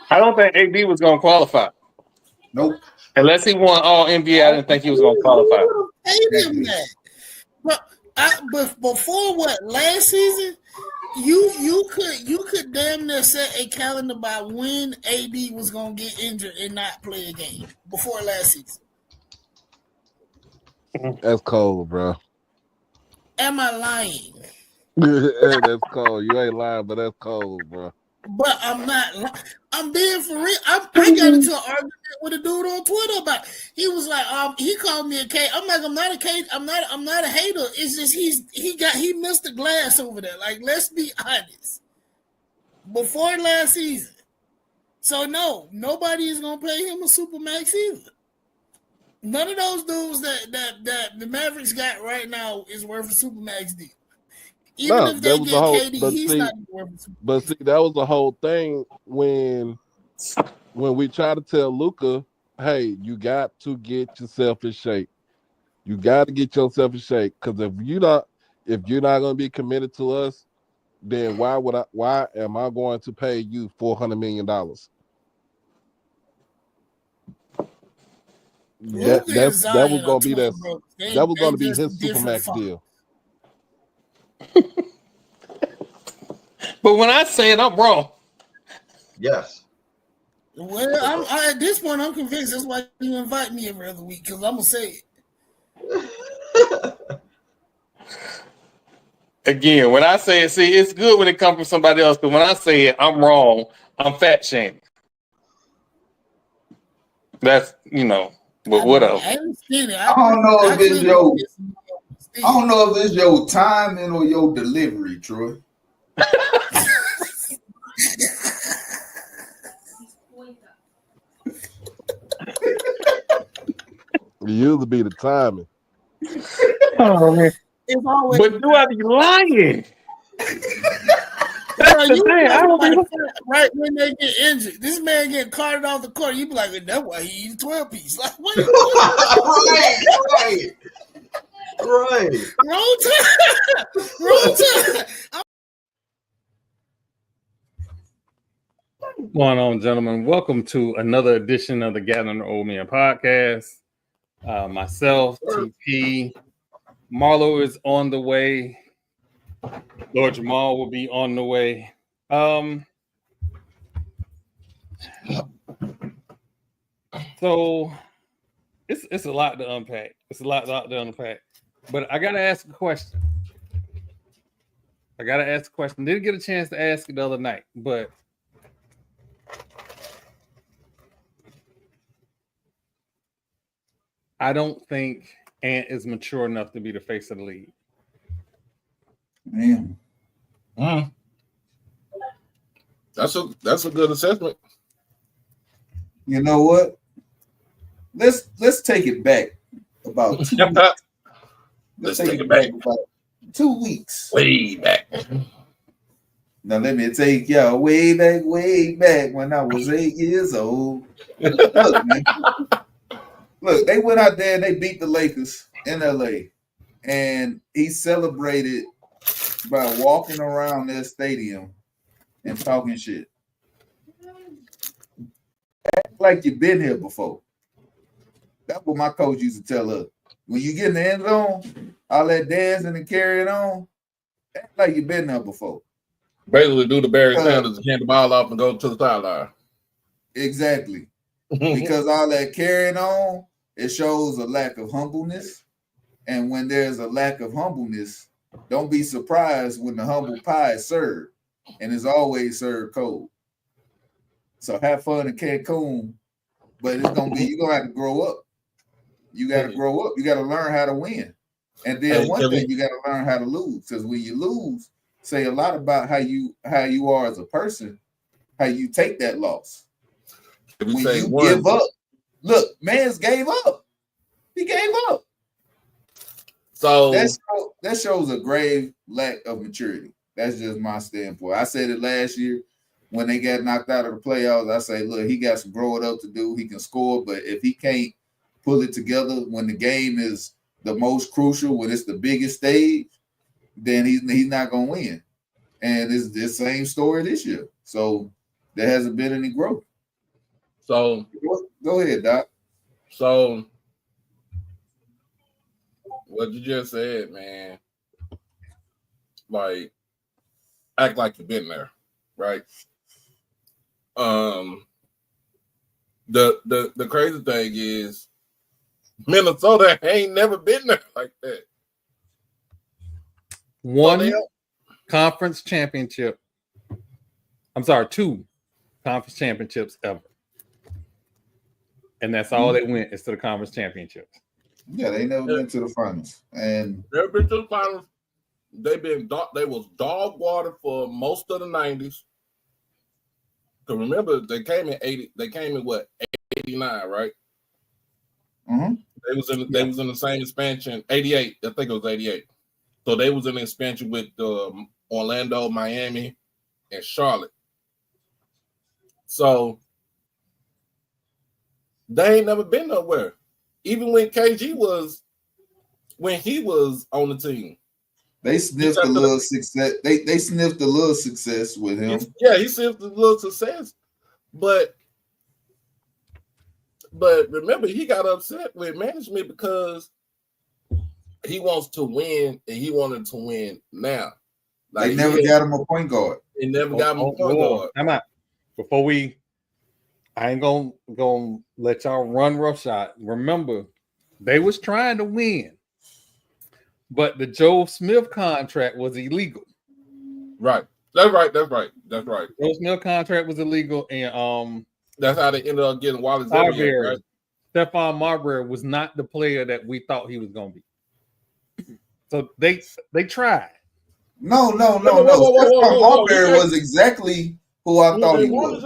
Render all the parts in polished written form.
I don't think AD was going to qualify. Nope. Unless he won all NBA, I didn't think he was going to qualify. Paid him that. But before last season, you could damn near set a calendar by when AD was gonna get injured and not play a game before last season. That's cold, bro. Am I lying? That's cold. You ain't lying, but that's cold, bro. But I'm not. I'm being for real. I got into an argument with a dude on Twitter about. He was like, he called me a K. I'm like, I'm not a K. I'm not a hater. It's just he missed the glass over there. Like, let's be honest. Before last season, so no, nobody is gonna pay him a supermax either. None of those dudes that the Mavericks got right now is worth a supermax deal. Even if they get KD, he's not worth a supermax. But see, that was the whole thing when we try to tell Luka, hey, you got to get yourself in shape. You got to get yourself in shape, because if you're not going to be committed to us, then why am I going to pay you $400 million? That was going to be that was going to be his supermax deal. But when I say it, I'm wrong. Yes. Well, at this point, I'm convinced that's why you invite me every other week, because I'm gonna say it. Again, when I say it, see, it's good when it comes from somebody else, but when I say it, I'm wrong. I'm fat shaming. That's, but whatever. I don't know if it's your timing or your delivery, Troy. It used to be the timing. Oh, man. But do I be lying? That's the thing. I don't think right when they get injured, this man getting carted off the court. You be like, that's why he eats 12-piece. Like, what? Right. Wrong time. What's going on, gentlemen? Welcome to another edition of the Gathering the Old Men podcast. Myself, TP, Marlo is on the way. Lord Jamal will be on the way. So it's a lot to unpack. It's a lot to unpack. But I gotta ask a question. Didn't get a chance to ask it the other night, but I don't think Ant is mature enough to be the face of the league. Man. That's a good assessment. You know what? Let's take it back about 2 weeks. Let's take it back about 2 weeks. Way back. Now let me take y'all way back when I was 8 years old. Look, man. Look, they went out there and they beat the Lakers in LA. And he celebrated by walking around their stadium and talking shit. Act like you've been here before. That's what my coach used to tell us. When you get in the end zone, all that dancing and carrying on, act like you've been there before. Basically, do the Barry Sanders and hand the ball off and go to the sideline. Exactly. Because all that carrying on, it shows a lack of humbleness. And when there's a lack of humbleness, don't be surprised when the humble pie is served. And it's always served cold. So have fun in Cancun, but you're gonna have to grow up. You gotta grow up. You gotta learn how to win. And then one thing, you gotta learn how to lose. Because when you lose, say a lot about how you are as a person, how you take that loss. When you give up, look, man's gave up. He gave up. So that shows a grave lack of maturity. That's just my standpoint. I said it last year when they got knocked out of the playoffs. I say, look, he got some growing up to do. He can score, but if he can't pull it together when the game is the most crucial, when it's the biggest stage, then he's not gonna win. And it's the same story this year. So there hasn't been any growth. So go ahead, Doc. So what you just said, man, like act like you've been there, right? The crazy thing is Minnesota ain't never been there like that. One conference championship. I'm sorry, 2 conference championships ever. And that's all they went is to the conference championships. Yeah, they never been to the finals. And never been to the finals. They was dog water for most of the 90s. Because remember, they came in 80. They came in what, 89, right? Mm-hmm. They was in the same expansion. 88, I think it was 88. So they was in the expansion with Orlando, Miami, and Charlotte. So they ain't never been nowhere. Even when KG was, when he was on the team. They sniffed a little success. They sniffed a little success with him. He sniffed a little success. But remember, he got upset with management because he wants to win and he wanted to win now. Like, they never got him a point guard. They never got him a point guard. I'm not. Before I ain't gonna let y'all run roughshod. Remember, they was trying to win, but the Joe Smith contract was illegal. Right. That's right. Joe Smith contract was illegal, and that's how they ended up getting Wallace. Right? Stephon Marbury was not the player that we thought he was gonna be. So they tried. No. Stephon Marbury was exactly who I thought he was.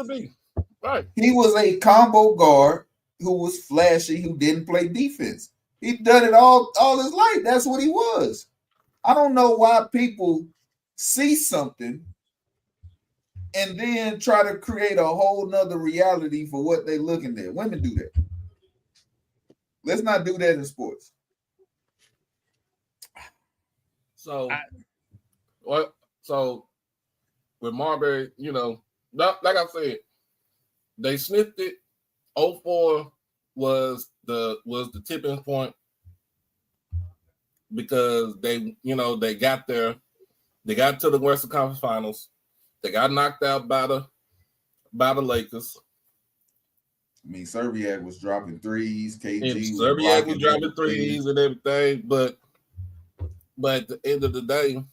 Right. He was a combo guard who was flashy, who didn't play defense. He'd done it all his life. That's what he was. I don't know why people see something and then try to create a whole nother reality for what they're looking at. Women do that. Let's not do that in sports. So with Marbury, like I said, they sniffed it. 04 was the tipping point because they got there. They got to the Western Conference Finals. They got knocked out by the Lakers. I mean, Serbiak was dropping threes. KG was dropping threes and everything, but at the end of the day,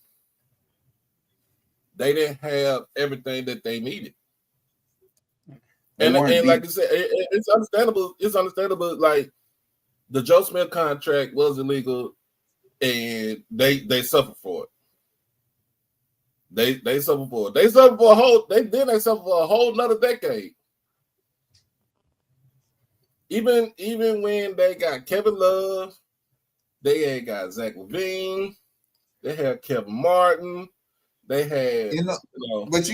they didn't have everything that they needed. And like you said, it's understandable. It's understandable. Like the Joe Smith contract was illegal, and they suffered for it. They suffered for it. They suffered for a whole. They suffered for a whole another decade. Even when they got Kevin Love, they had got Zach LaVine, they had Kevin Martin, they had but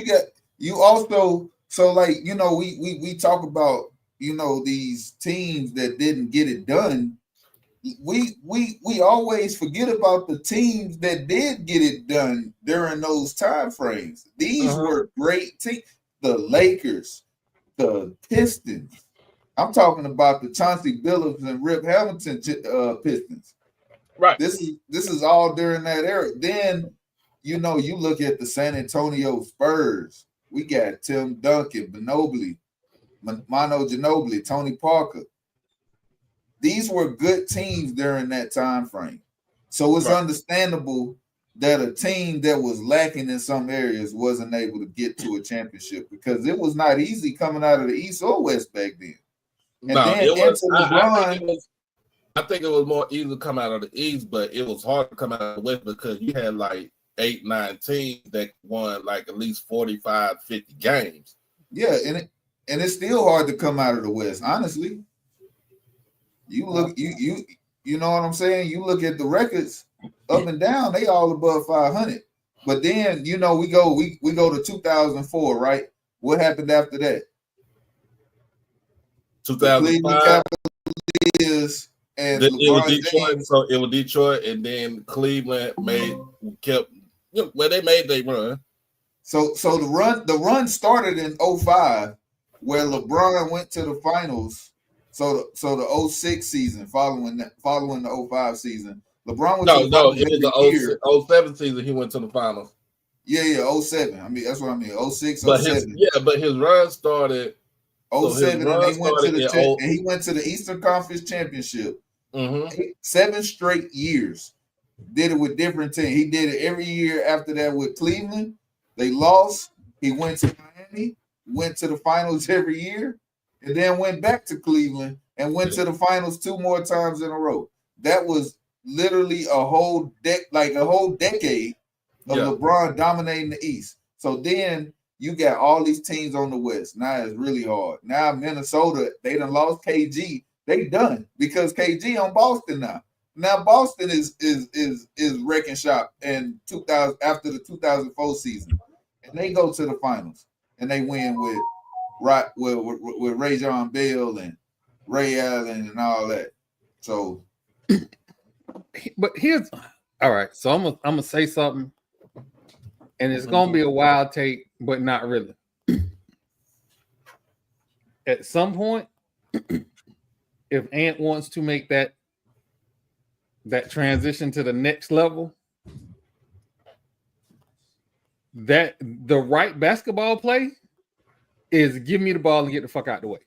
you also. So, like, we talk about, these teams that didn't get it done. We always forget about the teams that did get it done during those time frames. These were great teams. The Lakers, the Pistons. I'm talking about the Chauncey Billups and Rip Hamilton Pistons. Right. This is all during that era. Then, you look at the San Antonio Spurs. We got Tim Duncan, Manu Ginobili, Tony Parker. These were good teams during that time frame. So it's understandable that a team that was lacking in some areas wasn't able to get to a championship because it was not easy coming out of the East or West back then. And I think it was more easy to come out of the East, but it was hard to come out of the West because you had like 8, 9 teams that won like at least 45, 50 games. Yeah, and it's still hard to come out of the West, honestly. You look, you know what I'm saying? You look at the records up and down, they all above 500. But then, we go to 2004, right? What happened after that? 2005. Cleveland and it was Detroit, James. So it was Detroit, and then Cleveland they made their run. So the run started in 05, where LeBron went to the finals. So the 06 season, following the 05 season, LeBron went to the finals it was the 07 season he went to the finals. Yeah, 07. I mean, that's what I mean. 06, but 07. But his run started 07, and they went to and he went to the Eastern Conference Championship. 7 straight years. Did it with different teams. He did it every year after that with Cleveland. They lost. He went to Miami, went to the finals every year, and then went back to Cleveland and went to the finals 2 more times in a row. That was literally a whole decade of LeBron dominating the East. So then you got all these teams on the West. Now it's really hard. Now Minnesota, they done lost KG. They done because KG on Boston now. Now Boston is wrecking shop in 2000 after the 2004 season, and they go to the finals and they win with Rajon Bell and Ray Allen and all that. So, but here's all right. So I'm gonna say something, and it's gonna be a wild take, but not really. At some point, if Ant wants to make that transition to the next level, that the right basketball play is give me the ball and get the fuck out the way.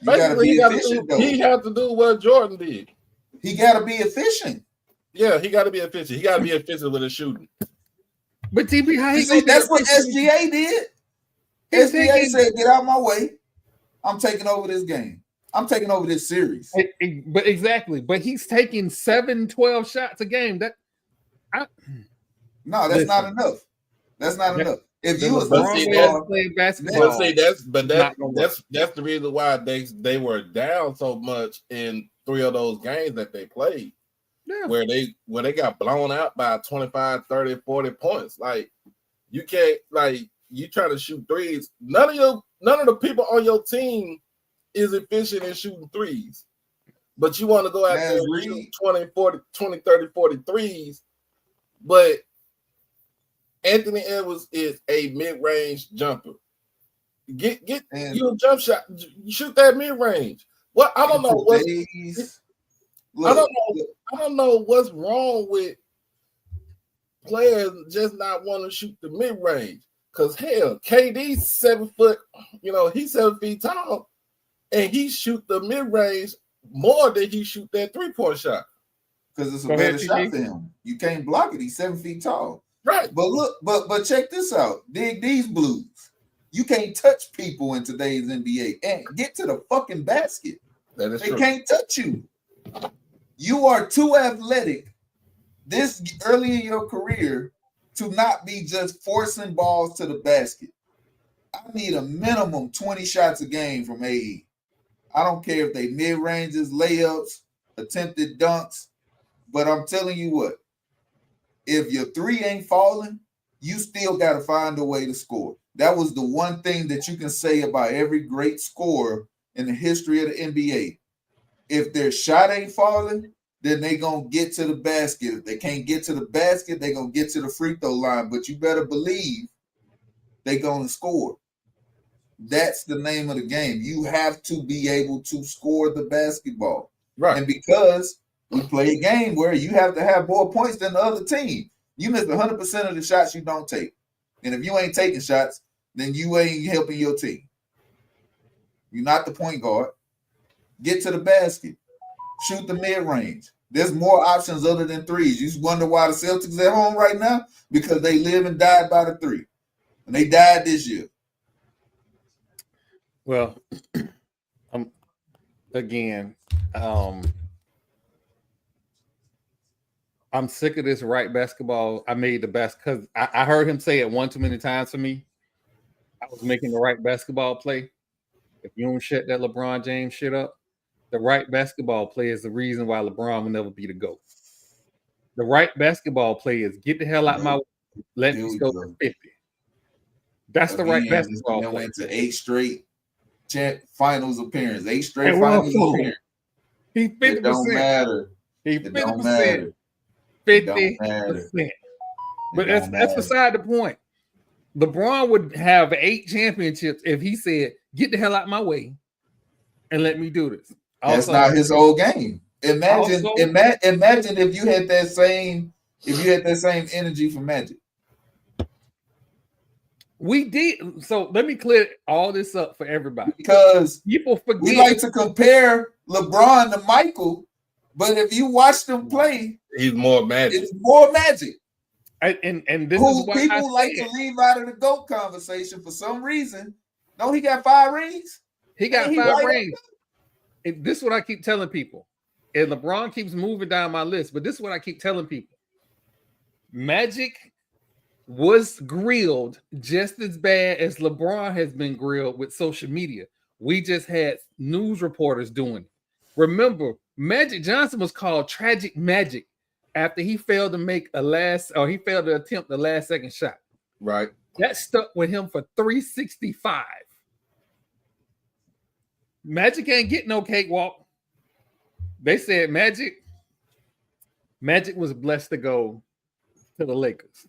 Basically, he had to do what Jordan did. He got to be efficient. Yeah, he got to be efficient. He got to be efficient with his shooting. But TP, how he see, that's what SGA did. SGA said, "Get out of my way. I'm taking over this game. I'm taking over this series." But exactly. But he's taking 7-12 shots a game. That's not enough. That's not enough. If you was playing basketball, that's the reason why they were down so much in 3 of those games that they played. Yeah. Where they got blown out by 25, 30, 40 points. Like you can't, like, you try to shoot threes. None of the people on your team is efficient in shooting threes. But you want to go out there and shoot 20, 30, 40 threes. But Anthony Edwards is a mid-range jumper. Get you a jump shot. You shoot that mid-range. Well, I don't know I don't know what's wrong with players just not wanting to shoot the mid-range. Because hell, KD's 7 foot, he's 7 feet tall, and he shoot the mid-range more than he shoot that 3-point shot. Because it's a better shot for him. You can't block it. He's 7 feet tall. Right. But look, but check this out. Dig these blues. You can't touch people in today's NBA and get to the fucking basket. That is true. They can't touch you. You are too athletic this early in your career to not be just forcing balls to the basket. I need a minimum 20 shots a game from AE. I don't care if they mid-ranges, layups, attempted dunks, but I'm telling you what, if your 3 ain't falling, you still got to find a way to score. That was the one thing that you can say about every great scorer in the history of the NBA. If their shot ain't falling, then they going to get to the basket. If they can't get to the basket, they going to get to the free throw line. But you better believe they going to score. That's the name of the game. You have to be able to score the basketball. Right. And because we play a game where you have to have more points than the other team, you miss 100% of the shots you don't take. And if you ain't taking shots, then you ain't helping your team. You're not the point guard. Get to the basket. Shoot the mid-range. There's more options other than threes. You just wonder why the Celtics at home right now? Because they live and died by the 3. And they died this year. Well, I'm sick of this right basketball. I made the best because I heard him say it one too many times for me. I was making the right basketball play. If you don't shut that LeBron James shit up, the right basketball play is the reason why LeBron will never be the GOAT. The right basketball play is get the hell out my way. Let me go for 50. That's the right basketball play. Went to 8 straight finals appearances. 8 straight finals appearances. He 50%. It don't matter. He 50%. 50%. But that's beside the point. LeBron would have 8 championships if he said, "Get the hell out of my way and let me do this." That's not his whole game. Imagine if you had that same energy for Magic. We did. So let me clear all this up for everybody. Because people forget. We like to compare LeBron to Michael, but if you watch them play, he's more Magic. It's more Magic. And this who is what people like to leave out of the GOAT conversation for some reason. No, he got 5 rings. He got 5 rings. This is what I keep telling people. And LeBron keeps moving down my list, but this is what I keep telling people. Magic was grilled just as bad as LeBron has been grilled with social media. We just had news reporters doing it. Remember, Magic Johnson was called Tragic Magic after he failed to attempt the last second shot. Right. That stuck with him for 365. Magic ain't get no cakewalk. They said Magic was blessed to go to the Lakers,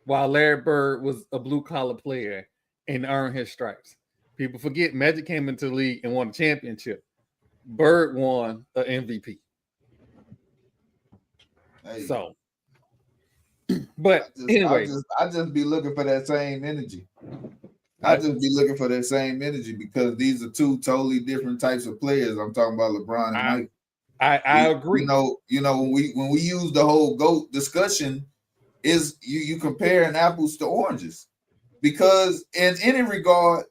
while Larry Bird was a blue-collar player and earned his stripes. People forget Magic came into the league and won a championship. Bird won an MVP. Hey. So, but anyway. I just be looking for that same energy. I just be looking for that same energy because these are 2 totally different types of players. I'm talking about LeBron and Mike. I agree. You know when we use the whole GOAT discussion, is you comparing apples to oranges, because in any regard,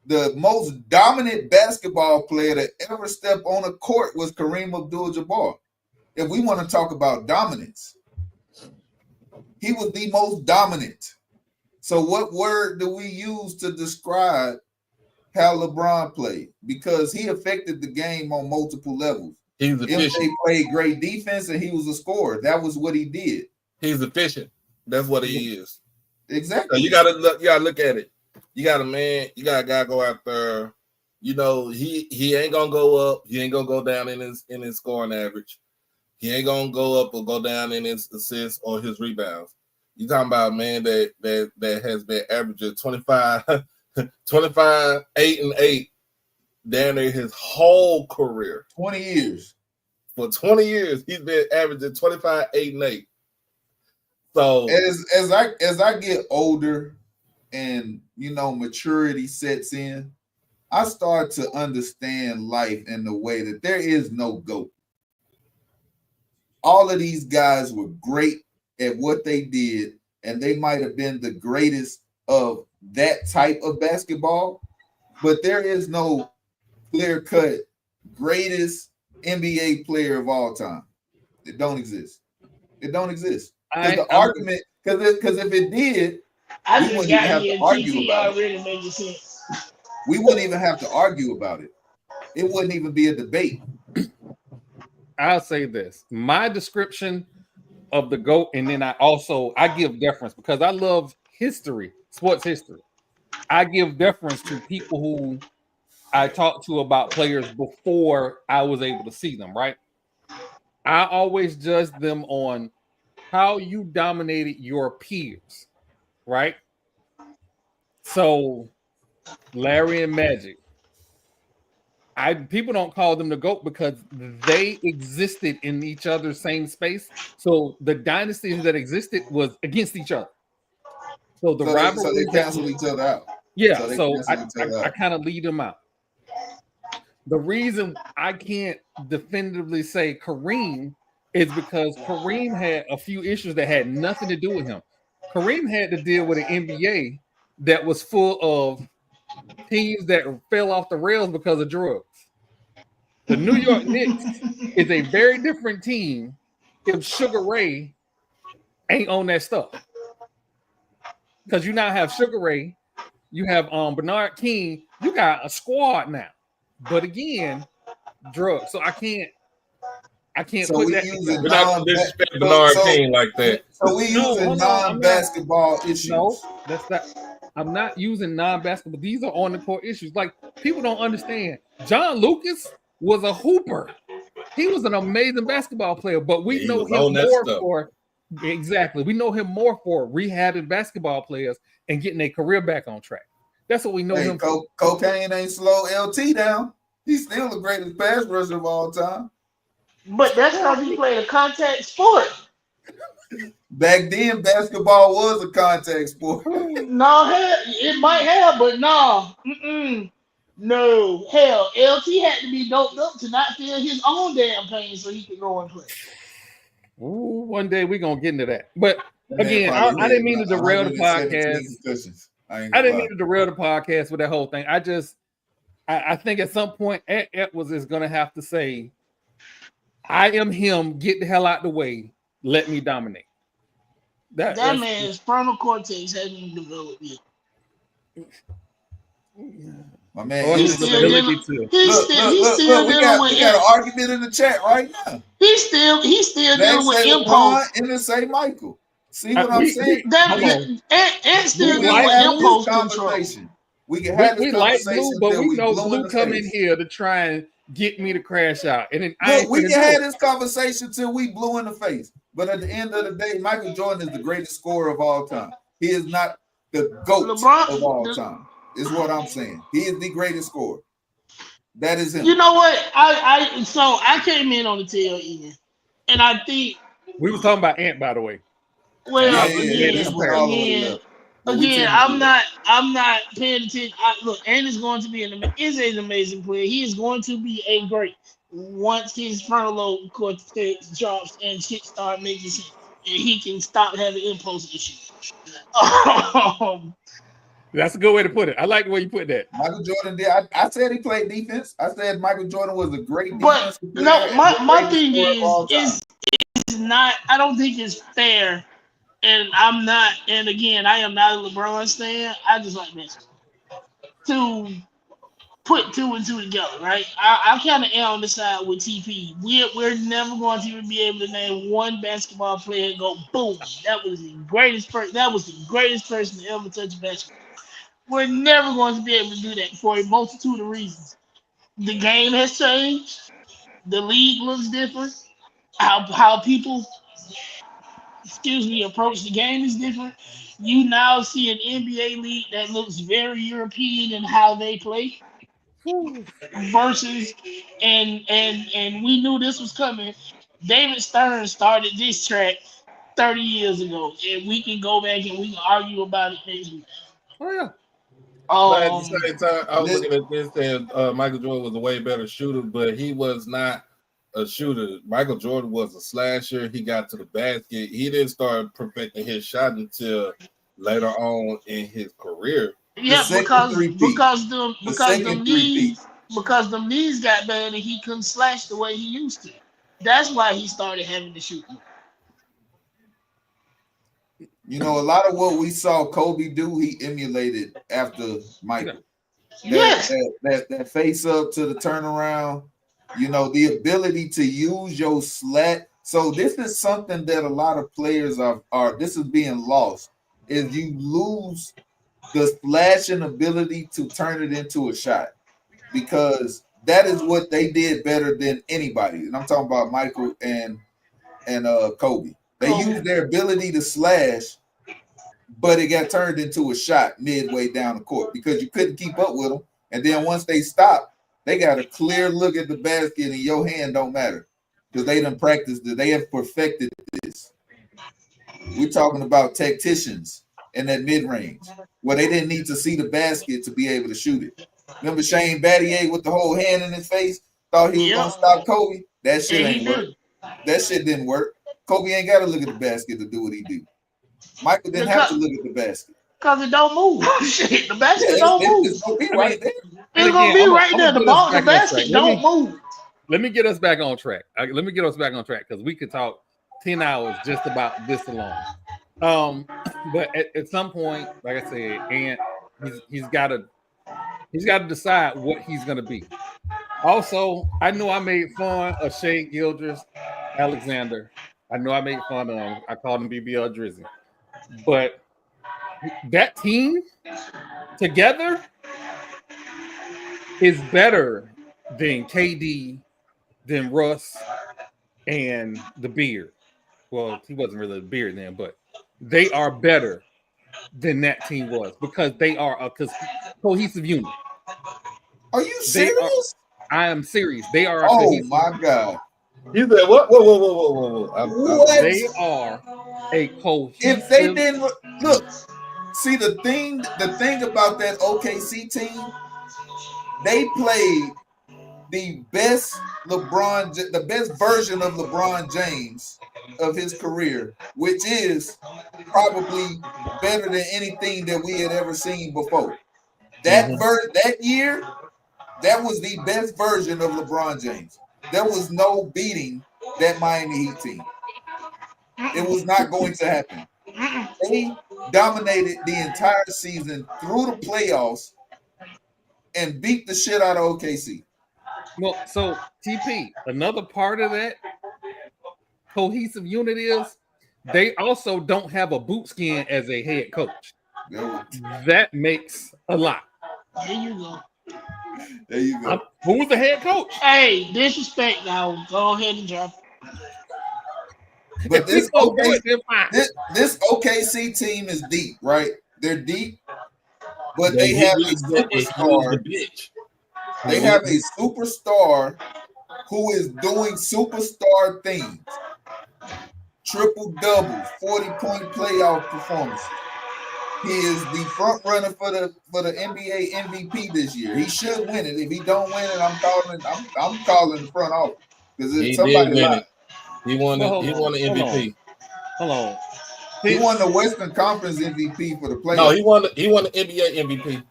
the most dominant basketball player that ever stepped on a court was Kareem Abdul-Jabbar. If we want to talk about dominance, he was the most dominant. So what word do we use to describe how LeBron played? Because he affected the game on multiple levels. He's efficient. They played great defense and he was a scorer. That was what he did. He's efficient. That's what he is. Exactly. So you gotta look at it. You got a guy go out there. You know, he ain't gonna go up. He ain't gonna go down in his scoring average. He ain't gonna go up or go down in his assists or his rebounds. You talking about a man that has been averaging 25, 8 and 8 down there his whole career. 20 years. For 20 years, he's been averaging 25, 8 and 8. So as I get older and maturity sets in, I start to understand life in the way that there is no GOAT. All of these guys were great at what they did, and they might have been the greatest of that type of basketball, but there is no clear-cut greatest NBA player of all time. It don't exist. It don't exist. Because the argument, because if it did, we wouldn't even have to argue about it. We wouldn't even have to argue about it. It wouldn't even be a debate. I'll say this. My description of the GOAT, and then I give deference because I love history, sports history. I give deference to people who I talk to about players before I was able to see them, right? I always judge them on how you dominated your peers, right? So Larry and Magic, people don't call them the GOAT because they existed in each other's same space. So the dynasties that existed was against each other. So the rivalry, so they cancel each other out. Yeah, so I kind of lead them out. The reason I can't definitively say Kareem is because Kareem had a few issues that had nothing to do with him. Kareem had to deal with an NBA that was full of teams that fell off the rails because of drugs. The New York Knicks is a very different team if Sugar Ray ain't on that stuff. Because you now have Sugar Ray, you have Bernard King, you got a squad now. But again, drugs. So I can't put that. We're not disrespect Bernard King like that. So we using non-basketball issues. No, that's not. I'm not using non-basketball. These are on the court issues. Like, people don't understand. John Lucas was a hooper. He was an amazing basketball player, but we know him more for Exactly. We know him more for rehabbing basketball players and getting their career back on track. That's what we know him for. Cocaine ain't slow LT down. He's still the greatest pass rusher of all time. But that's because he played a contact sport. Back then, basketball was a contact sport. No, hell, it might have, but no. No. Hell, LT had to be doped up to not feel his own damn pain so he could go and play. Ooh, one day we're going to get into that. But again, I didn't mean to derail the podcast. I didn't mean to derail the podcast with that whole thing. I think at some point, Edwards is going to have to say, I am him, get the hell out the way, let me dominate. That man's frontal cortex hasn't developed yet. My man, he's still dealing with we got an argument in the chat right now. He's still dealing with impulse. And then say Michael. See what I'm saying? And still dealing with impulse control. We can have this like conversation, Blue, but we know Blue come in here to try and get me to crash out. And then we can have this conversation till we blue in the face. But at the end of the day, Michael Jordan is the greatest scorer of all time. He is not the GOAT of all time, is what I'm saying. He is the greatest scorer. That is him. You know what? I came in on the tail end, and I think we was talking about Ant, by the way. Well, again, I'm not paying attention. Look, Ant is going to be an amazing player. He is going to be a great once his frontal lobe cortex drops and shit start making sense, and he can stop having impulse issues. That's a good way to put it. I like the way you put that. Michael Jordan did. I said he played defense. I said Michael Jordan was a great defense. But no, my thing is not. I don't think it's fair. And I'm not, and again, I am not a LeBron stan. I just like this. To put two and two together, right? I kind of am on the side with TP. We're never going to even be able to name one basketball player and go, boom, that was the greatest person to ever touch basketball. We're never going to be able to do that for a multitude of reasons. The game has changed. The league looks different. How people approach the game is different. You now see an NBA league that looks very European in how they play versus and we knew this was coming. David Stern started this track 30 years ago, and we can go back and we can argue about it next week. Oh yeah. But at the same time, I was looking at this saying Michael Jordan was a way better shooter, but he was not a shooter. Michael Jordan was a slasher. He got to the basket. He didn't start perfecting his shot until later on in his career. Yeah, because the knees got bad and he couldn't slash the way he used to. That's why he started having to shoot. You know, a lot of what we saw Kobe do, he emulated after Michael. Yes. That face up to the turnaround. You know, the ability to use your slat. So this is something that a lot of players are this is being lost, is you lose the slashing ability to turn it into a shot, because that is what they did better than anybody. And I'm talking about Michael and Kobe. They used their ability to slash, but it got turned into a shot midway down the court because you couldn't keep up with them. And then once they stopped, they got a clear look at the basket, and your hand don't matter because they done practiced it. They have perfected this. We're talking about tacticians in that mid-range where they didn't need to see the basket to be able to shoot it. Remember Shane Battier with the whole hand in his face? Thought he was going to stop Kobe? That shit ain't work. That shit didn't work. Kobe ain't got to look at the basket to do what he do. Michael didn't have to look at the basket. Because it don't move. Shit, the basket don't move. It's going to be right there. It's going to be right there. The basket don't move. Let me get us back on track. Because we could talk 10 hours just about this alone. But at some point, like I said, and he's got to decide what he's going to be. Also, I know I made fun of Shea Gilgeous-Alexander. I know I made fun of him. I called him BBL Drizzy. But that team together is better than KD, than Russ, and the Beard. Well, he wasn't really a beard then, but they are better than that team was because they are a cohesive unit. Are you serious? I am serious. They are. Oh my God! You said what? Whoa! What? They are a cohesive. If they didn't look, see the thing about that OKC team, they played the best version of LeBron James of his career, which is probably better than anything that we had ever seen before. That year, that was the best version of LeBron James. There was no beating that Miami Heat team. It was not going to happen. They dominated the entire season through the playoffs and beat the shit out of OKC. Well, so TP, another part of that cohesive unit is they also don't have a boot skin as a head coach. That makes a lot. There you go. There you go. Who was the head coach? Hey, disrespect now. Go ahead and drop. But this OKC team is deep, right? They're deep, but they have a superstar. They have a superstar who is doing superstar things. Triple doubles, 40-point playoff performances. He is the front runner for the NBA MVP this year. He should win it. If he don't win it, I'm calling the front office because if somebody lied. He won the MVP. Hold on. He won the Western Conference MVP for the playoffs. No, he won the NBA MVP.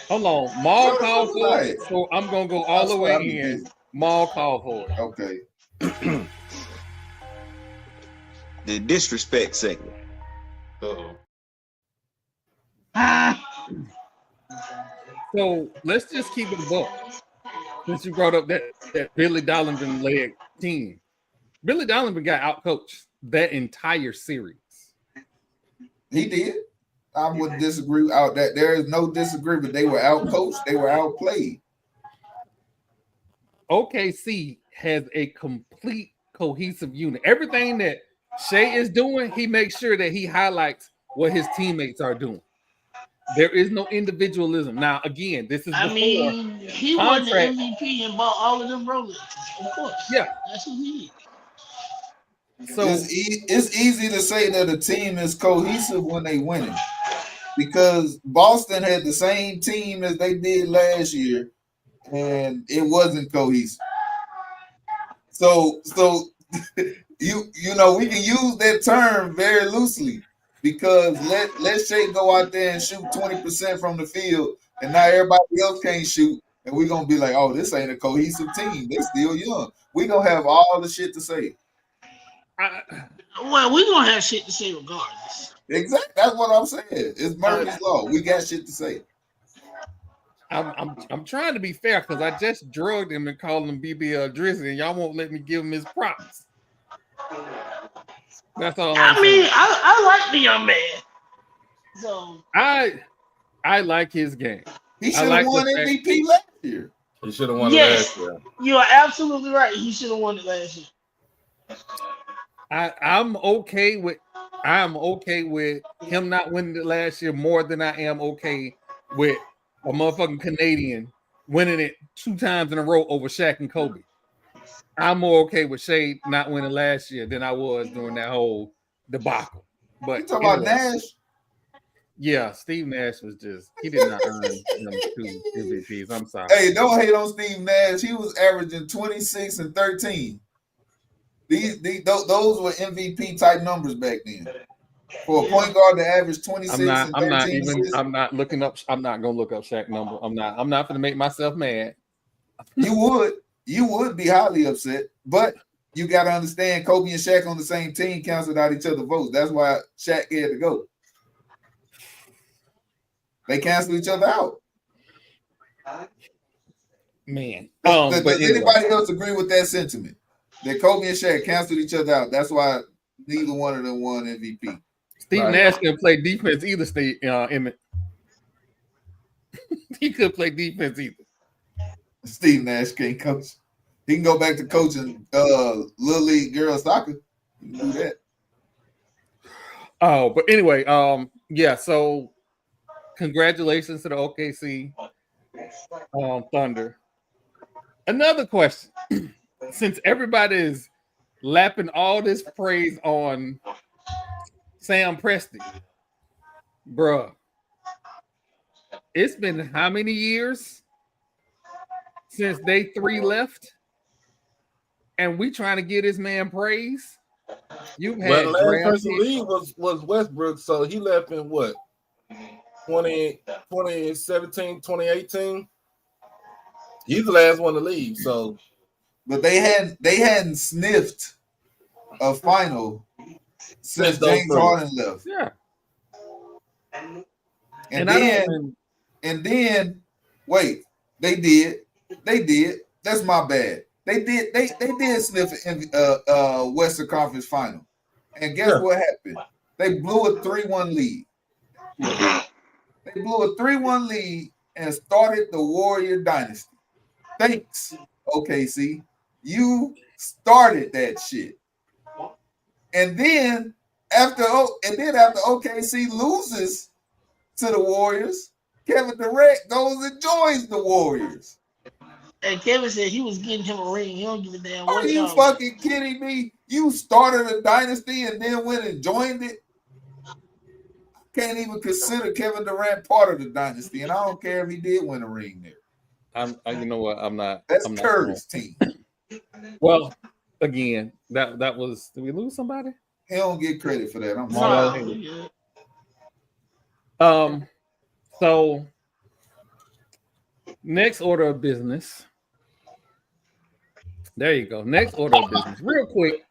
Hold on. Maul called for it, so I'm gonna go all the way in. Maul called for it. Okay. The disrespect segment. So let's just keep it above. Since you brought up that Billy Donovan led team, Billy Donovan got outcoached that entire series. He did. I wouldn't disagree out that. There is no disagreement. They were outcoached. They were outplayed. OKC has a complete cohesive unit. Everything that Shea is doing, he makes sure that he highlights what his teammates are doing. There is no individualism. Now, again, this is he won the MVP and bought all of them Rolexes. Of course. Yeah. That's what he is. So it's easy to say that a team is cohesive when they win, because Boston had the same team as they did last year, and it wasn't cohesive. So you know, we can use that term very loosely, because let Shea go out there and shoot 20% from the field, and now everybody else can't shoot, and we're gonna be like, oh, this ain't a cohesive team. They still young. We're gonna have all the shit to say. Well, we're gonna have shit to say regardless. Exactly. That's what I'm saying. It's Murphy's Law. We got shit to say. I'm trying to be fair because I just drugged him and called him BBL Drizzy, and y'all won't let me give him his props. That's all. I like the young man. So I like his game. He should have won MVP last year. He should have won it last year. You are absolutely right. He should have won it last year. I'm okay with him not winning it last year more than I am okay with a motherfucking Canadian winning it 2 times in a row over Shaq and Kobe. I'm more okay with Shea not winning last year than I was during that whole debacle. But you talking about Nash? Yeah, Steve Nash was he did not earn them 2 MVPs. I'm sorry. Hey, don't hate on Steve Nash. He was averaging 26 and 13. Those were MVP type numbers back then. For a point guard to average 26 and 13. I'm not going to look up Shaq number. I'm not going to make myself mad. You would be highly upset, but you got to understand Kobe and Shaq on the same team canceled out each other's votes. That's why Shaq had to go. They canceled each other out. Man. Does anybody else agree with that sentiment? That Kobe and Shaq canceled each other out. That's why neither one of them won MVP. Steve Nash couldn't play defense either, Emmett. He couldn't play defense either. Steve Nash can't coach. He can go back to coaching Little League girls soccer. He can do that. Oh, but anyway, yeah. So, congratulations to the OKC Thunder. Another question: since everybody is lapping all this praise on Sam Presti, bruh, it's been how many years since they three left, and we trying to get this man praise? You've had the last person to leave was Westbrook, so he left in what? 2017, 2018. He's the last one to leave. So, but they hadn't sniffed a final since James Harden left. Yeah. And then wait, they did. That's my bad. They did sniff in Western Conference Final. And guess what happened? They blew a 3-1 lead. They blew a 3-1 lead and started the Warrior dynasty. Thanks, OKC. You started that shit. And then after OKC loses to the Warriors, Kevin Durant goes and joins the Warriors. And Kevin said he was getting him a ring. He don't give a damn. Are you fucking kidding me? You started a dynasty and then went and joined it? Can't even consider Kevin Durant part of the dynasty, and I don't care if he did win a ring there. You know what? I'm not. That's I'm Curry's team. Well, again, that was. Did we lose somebody? He don't get credit for that. I'm sorry. So next order of business. There you go. Next order of business. Real quick.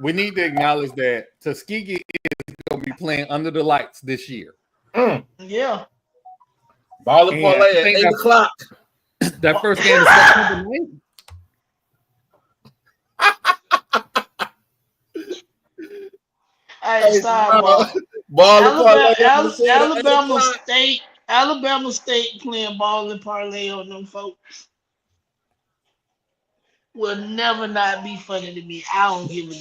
We need to acknowledge that Tuskegee is going to be playing under the lights this year. Yeah. Ball and parlay at 8 o'clock. That first game is September 9th. Hey, stop. Alabama State playing ball and parlay on them folks will never not be funny to me. I don't give a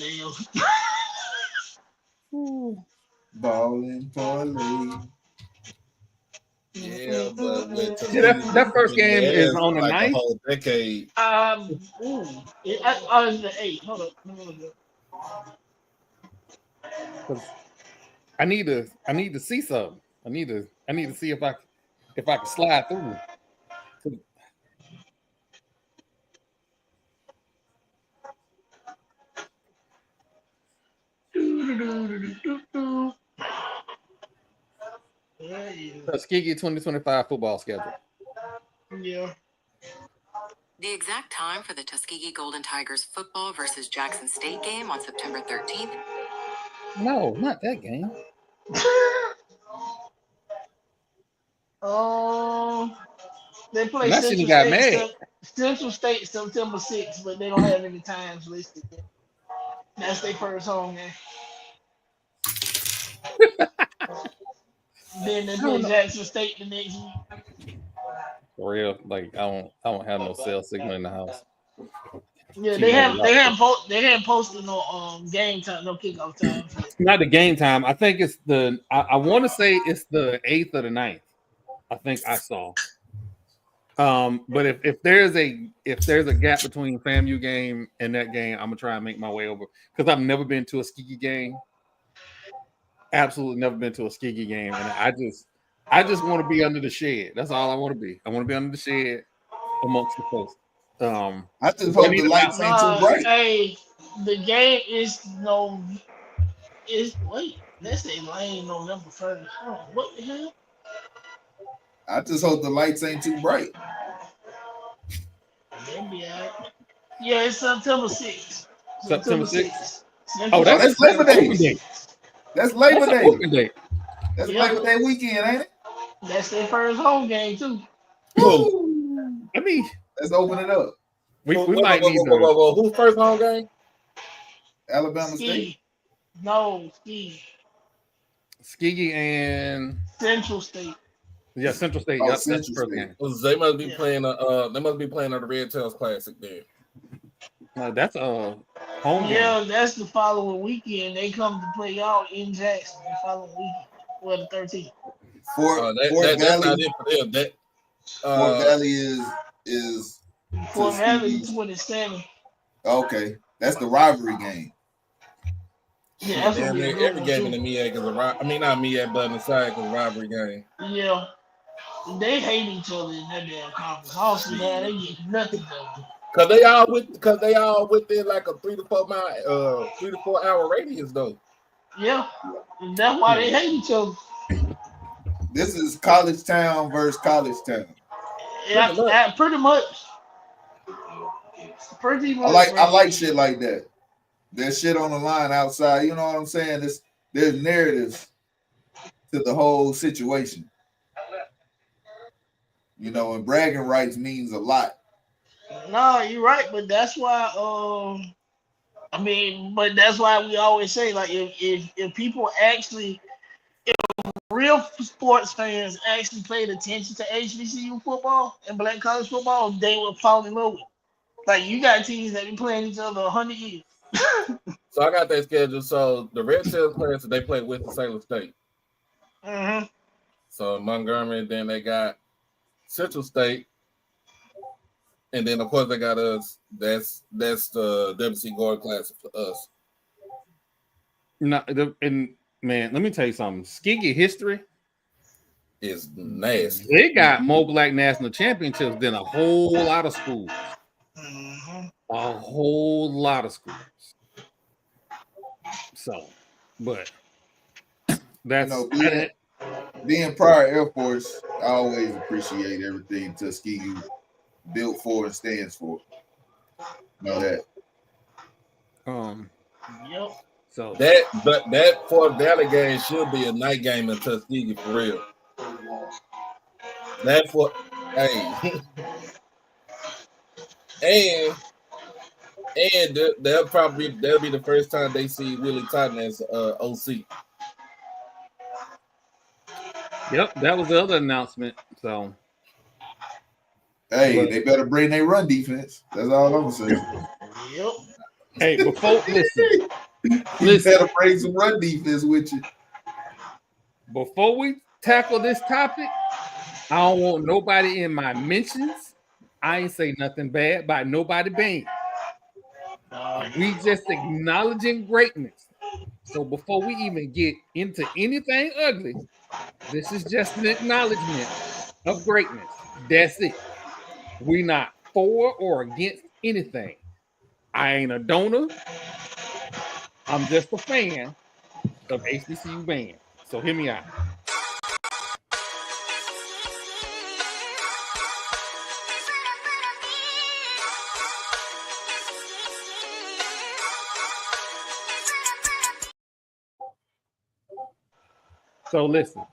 damn. Ball and parlay. Yeah, but that first game is on the 9th. Whole decade. It's the 8th. Hold up. I need to see something. I need to see if I can slide through. Tuskegee 2025 football schedule. Yeah. The exact time for the Tuskegee Golden Tigers football versus Jackson State game on September 13th. No, not that game. They play Central State September 6th, but they don't have any times listed yet. That's their first home game. Then they play Jackson State the next week. For real, like I don't have no cell signal in the house. Yeah, they haven't posted no game time, no kickoff time. Not the game time. I think it's I want to say it's the 8th or the 9th. I think I saw. But if there's a gap between FAMU game and that game, I'm gonna try and make my way over because I've never been to a Tuskegee game. Absolutely never been to a Tuskegee game, and I just want to be under the shed. That's all I want to be. I want to be under the shed amongst the folks. I just hope the lights ain't too bright. Hey, the game is let's say lane November 1st. Oh, what the hell? I just hope the lights ain't too bright. Yeah, it's September 6th. September 6th. Oh, that's Labor Day. That's Labor Day. That's Yeah. Labor Day weekend, ain't it? That's their first home game too. I mean, let's open it up. We might need to. Who's first home game? Alabama State. No, Ski. Tuskegee and Central State. Yeah, Central State. Oh, Yep, Central that's the first State. game. They must be playing. They must be playing at the Red Tails Classic there. That's home Yeah, that's the following weekend. They come to play y'all in Jackson the following weekend. Well, the 13th. Fort that's not Valley. it for them. Fort Valley is Fort Valley 27. Okay, that's the rivalry game. Yeah, that's every game in the MEAC is a rivalry. I mean, not MEAC, but in the SAC is a rivalry game. Yeah, they hate each other in that damn conference. Also, man, they get nothing done. Cause they all within like a 3 to 4 hour radius though. Yeah, and that's why they hate each other. This is college town versus college town. Yeah, pretty much. I like shit like that. There's shit on the line outside. You know what I'm saying? There's narratives to the whole situation. You know, and bragging rights means a lot. No, you're right, but that's why. But that's why we always say, like, if people actually, if real sports fans actually paid attention to HBCU football and black college football, they would fall in love with it. Like, you got teams that been playing each other 100 years. So I got that schedule. So the Red Tails players, they play with the Salem State. Mm-hmm. So Montgomery, then they got Central State, and then of course they got us. That's the WC Guard Classic for us. And man, let me tell you something. Tuskegee history is nasty. They got more black national championships than a whole lot of schools. Mm-hmm. A whole lot of schools. So, but that's being prior Air Force, I always appreciate everything Tuskegee built for and stands for. Know that. Yep. So that Fort Valley game should be a night game in Tuskegee for real. That for and that'll be the first time they see Willie Totten as OC. Yep, that was the other announcement. So, they better bring their run defense. That's all I'm saying. Yep. Hey, before listen, you better bring some run defense with you. Before we tackle this topic, I don't want nobody in my mentions. I ain't say nothing bad by nobody bang. We just acknowledging greatness. So before we even get into anything ugly, this is just an acknowledgement of greatness. That's it. We not for or against anything. I ain't a donor. I'm just a fan of HBCU band. So hear me out. So listen,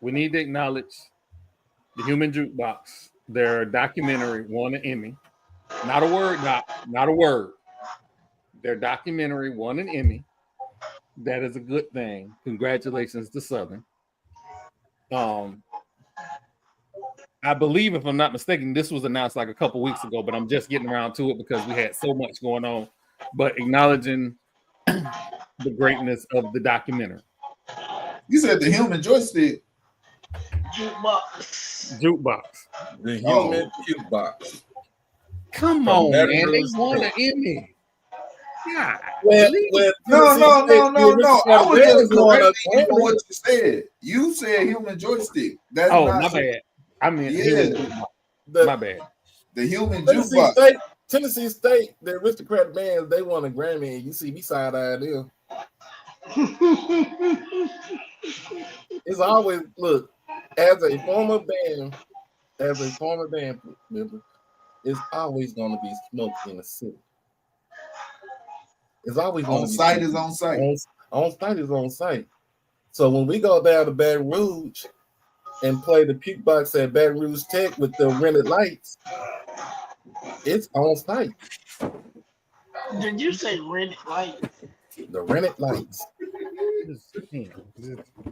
we need to acknowledge the Human Jukebox. Their documentary won an Emmy. Not a word, not a word. Their documentary won an Emmy. That is a good thing. Congratulations to Southern. I believe, if I'm not mistaken, this was announced like a couple weeks ago, but I'm just getting around to it because we had so much going on. But acknowledging the greatness of the documentary. You said the Human Joystick. Jukebox. The Human Jukebox. Come on, man. They won an Emmy. Yeah. No. I was just correcting what you said. You said Human Joystick. That's my bad. I mean, my bad. The Human Jukebox. Tennessee State, the aristocrat bands, they won a Grammy, and you see me side-eyeing them. It's always, look, as a former band member, it's always going to be smoke in the city. It's always on site is on site. On site is on site. So when we go down to Baton Rouge and play the Puke Box at Baton Rouge Tech with the rented lights, it's on site. Did you say rented lights? The rented lights.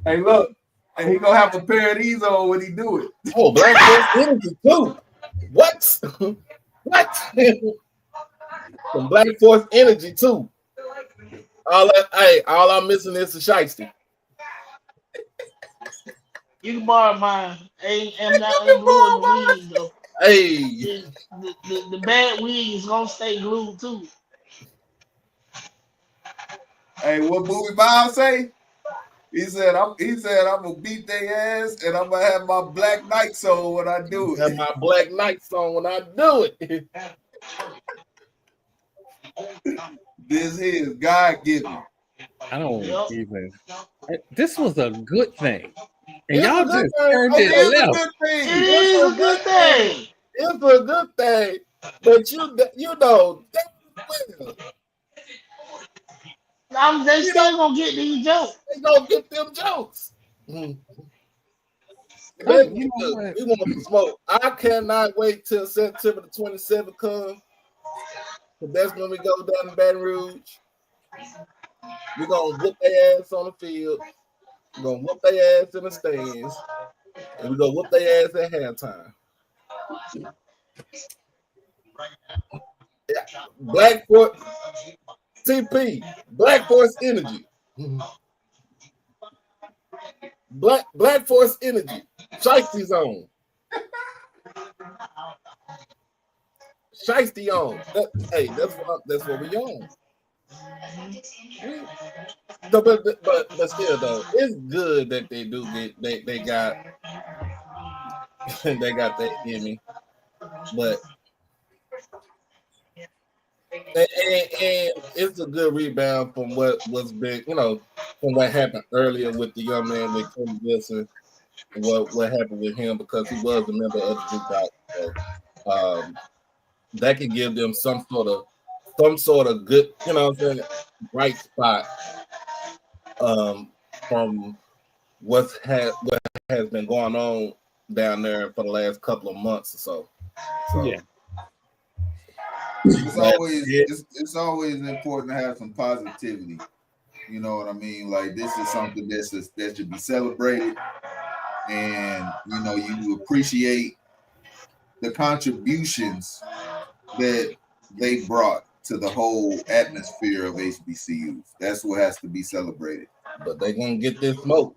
Hey, look. And he gonna have a pair of these on when he do it. Oh, Black Sports Energy too. What? What? Some Black Force energy too. All I'm missing is the shiesty. You can borrow mine. I'm not ungluing the wing though. Hey, the bad wing is gonna stay glued too. Hey, what movie Bob say? He said I'm gonna beat their ass and I'm gonna have my Black Knights on when I do it. Have my Black Knights on when I do it. This is God given. I don't even. This was a good thing, and It's y'all a good just thing. turned Oh, it it's a left. good thing. It is a good thing. It's a good thing, but you know, They still gonna get these jokes. they gonna get them jokes. We want to smoke. I cannot wait till September the 27th comes. That's when we go down to Baton Rouge. We're gonna whoop their ass on the field. We're gonna whoop their ass in the stands. And we're gonna whoop their ass at halftime. Yeah. Black Force TP, Black Force Energy. Black Force Energy. Shiesty Zone. Shiesty on. That's what we on. No, but still though, it's good that they do get they got they got that Emmy, but and it's a good rebound from what's been, from what happened earlier with the young man with Kim Wilson, what happened with him, because he was a member of the group. So that can give them some sort of good, bright spot from what has been going on down there for the last couple of months or so. Yeah. It's always important to have some positivity. You know what I mean? Like, this is something that should be celebrated, and you appreciate the contributions that they brought to the whole atmosphere of HBCUs. That's what has to be celebrated. But they're gonna get this smoke.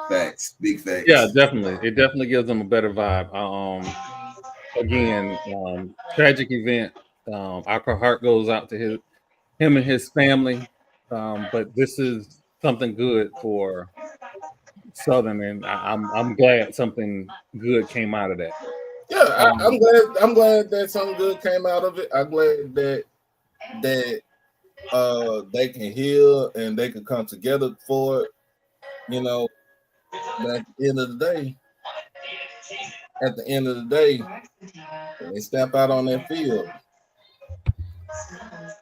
Facts, big facts. Yeah, definitely. It definitely gives them a better vibe. Again, tragic event. Our heart goes out to him and his family. But this is something good for Southern, and I'm glad something good came out of that. Yeah, I'm glad that something good came out of it. I'm glad that they can heal and they can come together for it. But at the end of the day, when they step out on that field,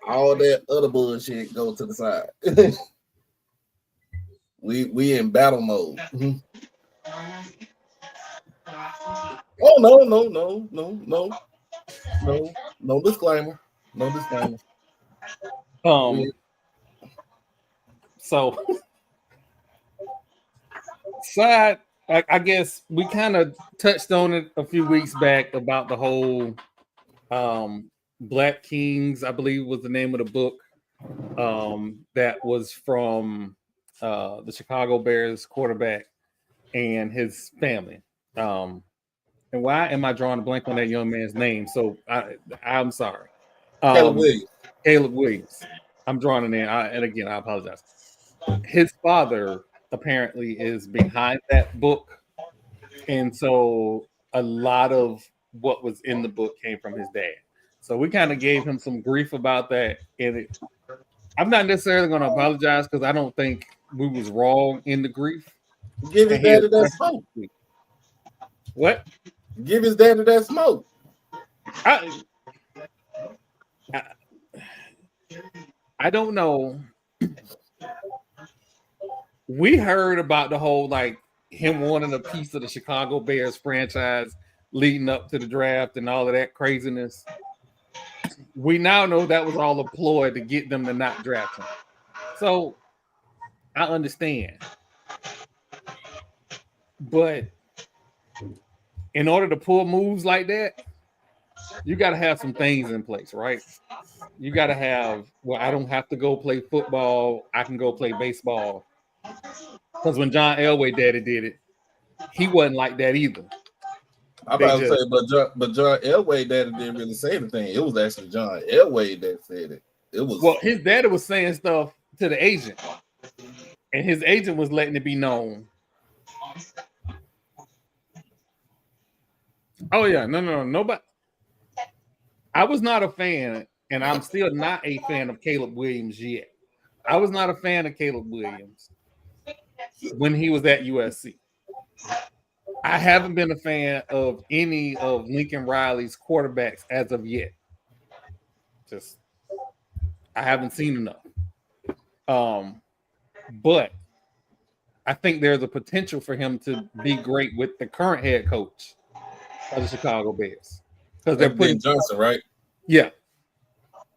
all that other bullshit go to the side. we in battle mode. Oh no disclaimer. No disclaimer. So side, I guess we kind of touched on it a few weeks back about the whole Black Kings, I believe was the name of the book, that was from the Chicago Bears quarterback and his family. And why am I drawing a blank on that young man's name? So I'm sorry. Caleb Williams. I'm drawing a name, and again, I apologize. His father apparently is behind that book, and so a lot of what was in the book came from his dad. So we kind of gave him some grief about that, and I'm not necessarily going to apologize because I don't think we was wrong in the grief. Give his daddy that smoke. What? Give his daddy that smoke. I don't know. We heard about the whole, like, him wanting a piece of the Chicago Bears franchise leading up to the draft and all of that craziness. We now know that was all a ploy to get them to not draft him. So I understand. But in order to pull moves like that, you got to have some things in place, right? You got to have, well, I don't have to go play football. I can go play baseball. Because when John Elway daddy did it, he wasn't like that either. I'm about to say, but John Elway daddy didn't really say anything. It was actually John Elway that said it. It was, well, his daddy was saying stuff to the agent, and his agent was letting it be known. Oh yeah, no, nobody. I was not a fan, and I'm still not a fan of Caleb Williams yet. I was not a fan of Caleb Williams when he was at USC. I haven't been a fan of any of Lincoln Riley's quarterbacks as of yet. Just, I haven't seen enough. But I think there's a potential for him to be great with the current head coach of the Chicago Bears. Because they're putting Johnson, right? Yeah.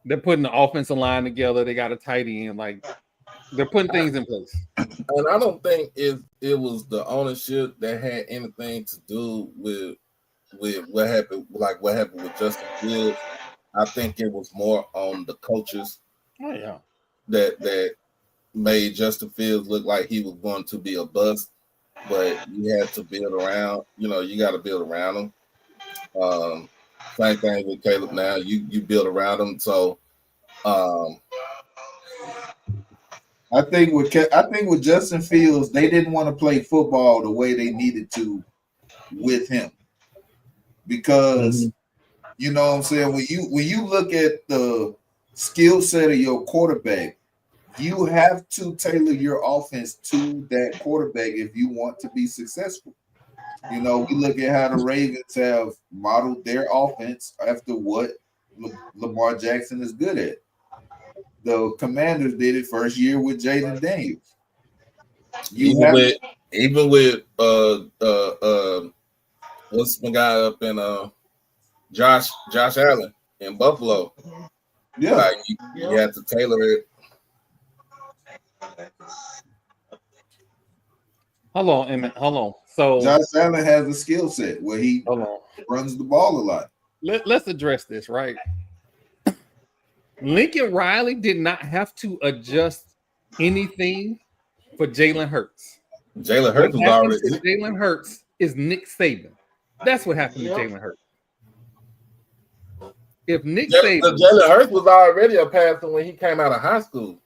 They're putting the offensive line together. They got a tight end. Like, they're putting things in place. And I don't think it was the ownership that had anything to do with what happened, like what happened with Justin Fields. I think it was more on the coaches that made Justin Fields look like he was going to be a bust. But you had to build around, you got to build around him. Same thing with Caleb now. You build around him. So I think with Justin Fields, they didn't want to play football the way they needed to with him. Because you know what I'm saying, when you look at the skill set of your quarterback, you have to tailor your offense to that quarterback if you want to be successful. We look at how the Ravens have modeled their offense after what Lamar Jackson is good at. The Commanders did it first year with Jaden Daniels. Even with what's my guy up in Josh Allen in Buffalo. Yeah, like you have to tailor it. Hold on, Emmett. Hold on. So Josh Allen has a skill set where he runs the ball a lot. Let's address this, right? Lincoln Riley did not have to adjust anything for Jalen Hurts. Jalen Hurts was already. Jalen Hurts is Nick Saban. That's what happened to Jalen Hurts. If Nick Saban, Jalen Hurts was already a passer when he came out of high school.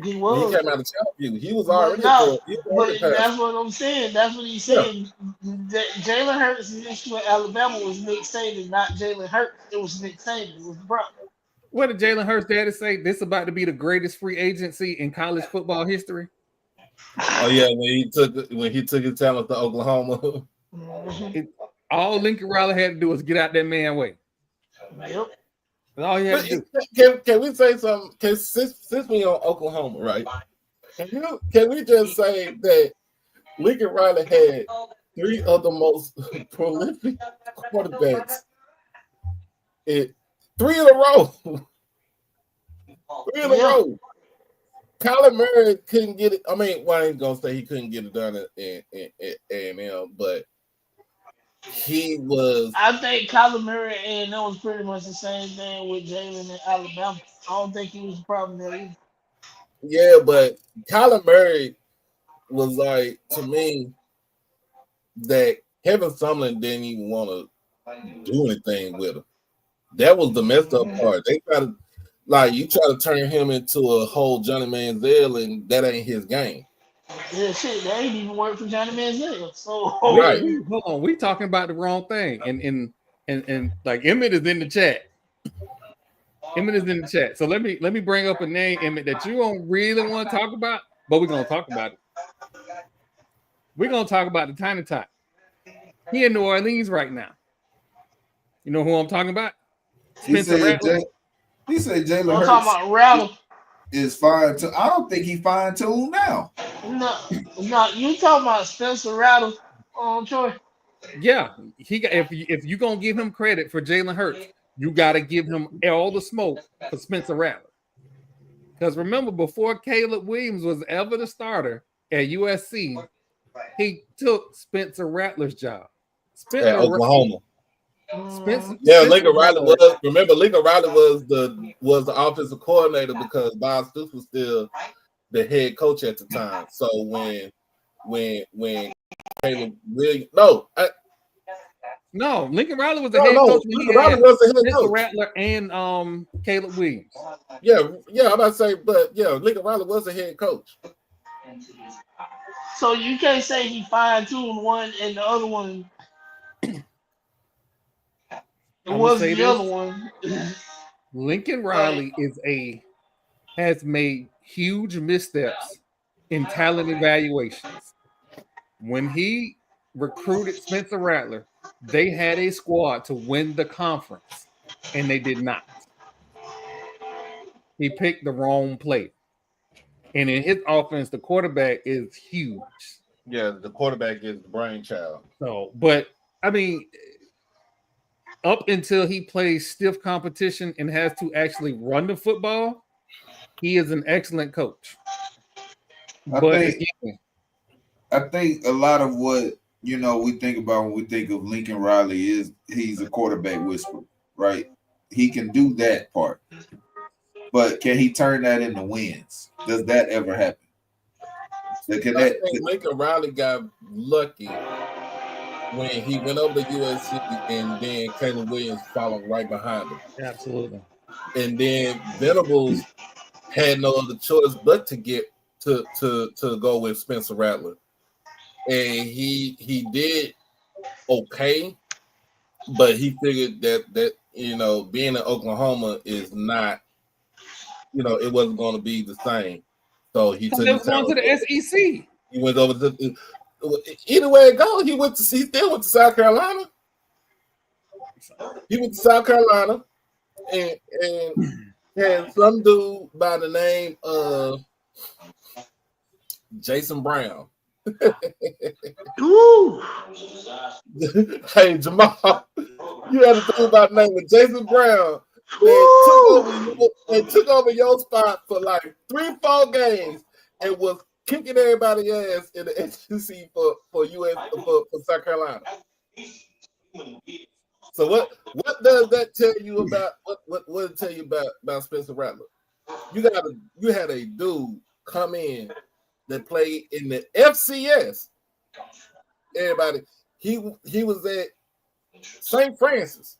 He was. When he came out of Chapel. He was already. That's what I'm saying. That's what he's saying. Yeah. Jalen Hurts' issue at Alabama was Nick Saban, not Jalen Hurts. It was Nick Saban. It was Brock. What did Jalen Hurts' daddy say? This is about to be the greatest free agency in college football history. Oh yeah, when he took his talent to Oklahoma. All Lincoln Riley had to do was get out that man's way. Yep. That's all he had to do. Can we say something? Since we on Oklahoma, right? Can we just say that Lincoln Riley had three of the most prolific quarterbacks in 3 in a row. 3 in a row. Kyler Murray couldn't get it. I mean, I ain't gonna say he couldn't get it done at A&M, but he was. I think Kyler Murray and that was pretty much the same thing with Jalen in Alabama. I don't think he was a problem there either. Yeah, but Kyler Murray was like, to me, that Kevin Sumlin didn't even want to do anything with him. That was the messed up part. They try to, you try to turn him into a whole Johnny Manziel, and that ain't his game. Yeah, shit, they ain't even work for Johnny Manziel. So right. Hold on, we talking about the wrong thing. And like Emmett is in the chat. Emmett is in the chat. So let me bring up a name, Emmett, that you don't really want to talk about, but we're gonna talk about it. We're gonna talk about the Tiny Tot. He in New Orleans right now. You know who I'm talking about? He said Jalen Hurts talking about Rattle is fine. I don't think he's fine tuned now. No, you talking about Spencer Rattle on Troy? Yeah, if you gonna give him credit for Jalen Hurts, you gotta give him all the smoke for Spencer Rattler. Because remember, before Caleb Williams was ever the starter at USC, he took Spencer Rattler's job. At Oklahoma. Lincoln Riley was. Remember, Lincoln Riley was the offensive coordinator because Bob Stoops was still the head coach at the time. So when Caleb Williams, Lincoln Riley was the head coach. Lincoln Riley was the head coach. Rattler and Caleb Williams. Yeah, I'm about to say, but yeah, Lincoln Riley was the head coach. So you can't say he fine-tuned one and the other one. It was the other one. Lincoln Riley has made huge missteps in talent evaluations. When he recruited Spencer Rattler, they had a squad to win the conference, and they did not. He picked the wrong player. And in his offense, the quarterback is huge. Yeah, the quarterback is the brainchild. So, but I mean, up until he plays stiff competition and has to actually run the football, he is an excellent coach. I think a lot of what we think about when we think of Lincoln Riley is he's a quarterback whisperer, right? He can do that part. But can he turn that into wins? Does that ever happen? I think Lincoln Riley got lucky when he went over to USC and then Caleb Williams followed right behind him. Absolutely. And then Venables had no other choice but to get to go with Spencer Rattler. And he did okay, but he figured that being in Oklahoma is not, it wasn't going to be the same. So he took his going to the SEC. He went over to either way it goes. He still went to South Carolina. He went to South Carolina and had some dude by the name of Jason Brown. Ooh. Hey Jamal, you had a dude by the name of Jason Brown. They took over your spot for like 3-4 games and was kicking everybody's ass in the SEC for South Carolina. So what does that tell you about what does it tell you about Spencer Rattler? You had a dude come in that played in the FCS. Everybody, he was at St. Francis.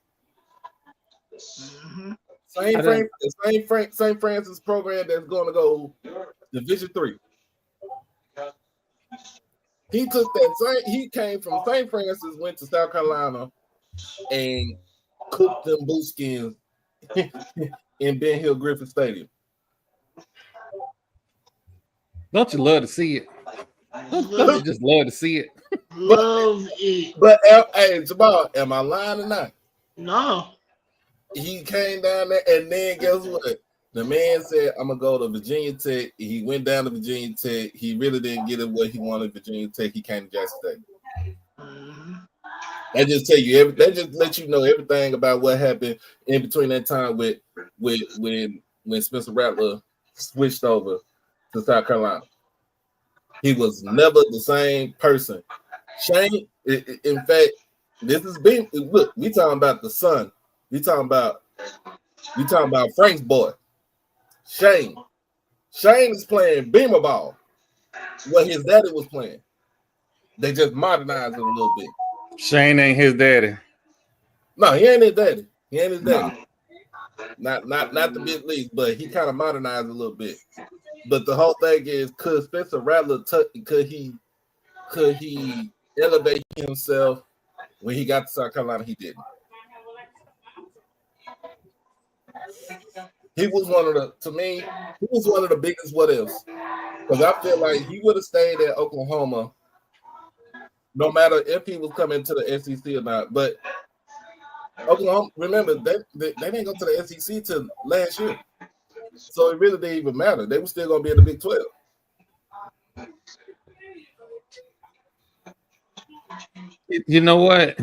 Mm-hmm. St. Francis program that's going to go Division III. He took that. He came from St. Francis, went to South Carolina, and cooked them boot skins in Ben Hill Griffin Stadium. Don't you love to see it? Don't you just love to see it? Love it. But hey, Jamal, am I lying or not? No. He came down there, and then guess what? The man said, "I'm gonna go to Virginia Tech." He went down to Virginia Tech. He really didn't get it what he wanted at Virginia Tech. He came to Jackson State. Mm-hmm. That just tell you that just let you know everything about what happened in between that time with when Spencer Rattler switched over to South Carolina. He was never the same person. Shane, in fact, this is being look. We talking about the son. We talking about Frank's boy. Shane is playing beamer ball. What his daddy was playing. They just modernized it a little bit. Shane ain't his daddy. No, he ain't his daddy. Not the big league, but he kind of modernized a little bit. But the whole thing is, could Spencer Rattler could he elevate himself when he got to South Carolina? He didn't. He was one of the biggest what ifs. Because I feel like he would have stayed at Oklahoma no matter if he was coming to the SEC or not. But Oklahoma, remember, they didn't go to the SEC till last year. So it really didn't even matter. They were still going to be in the Big 12. You know what?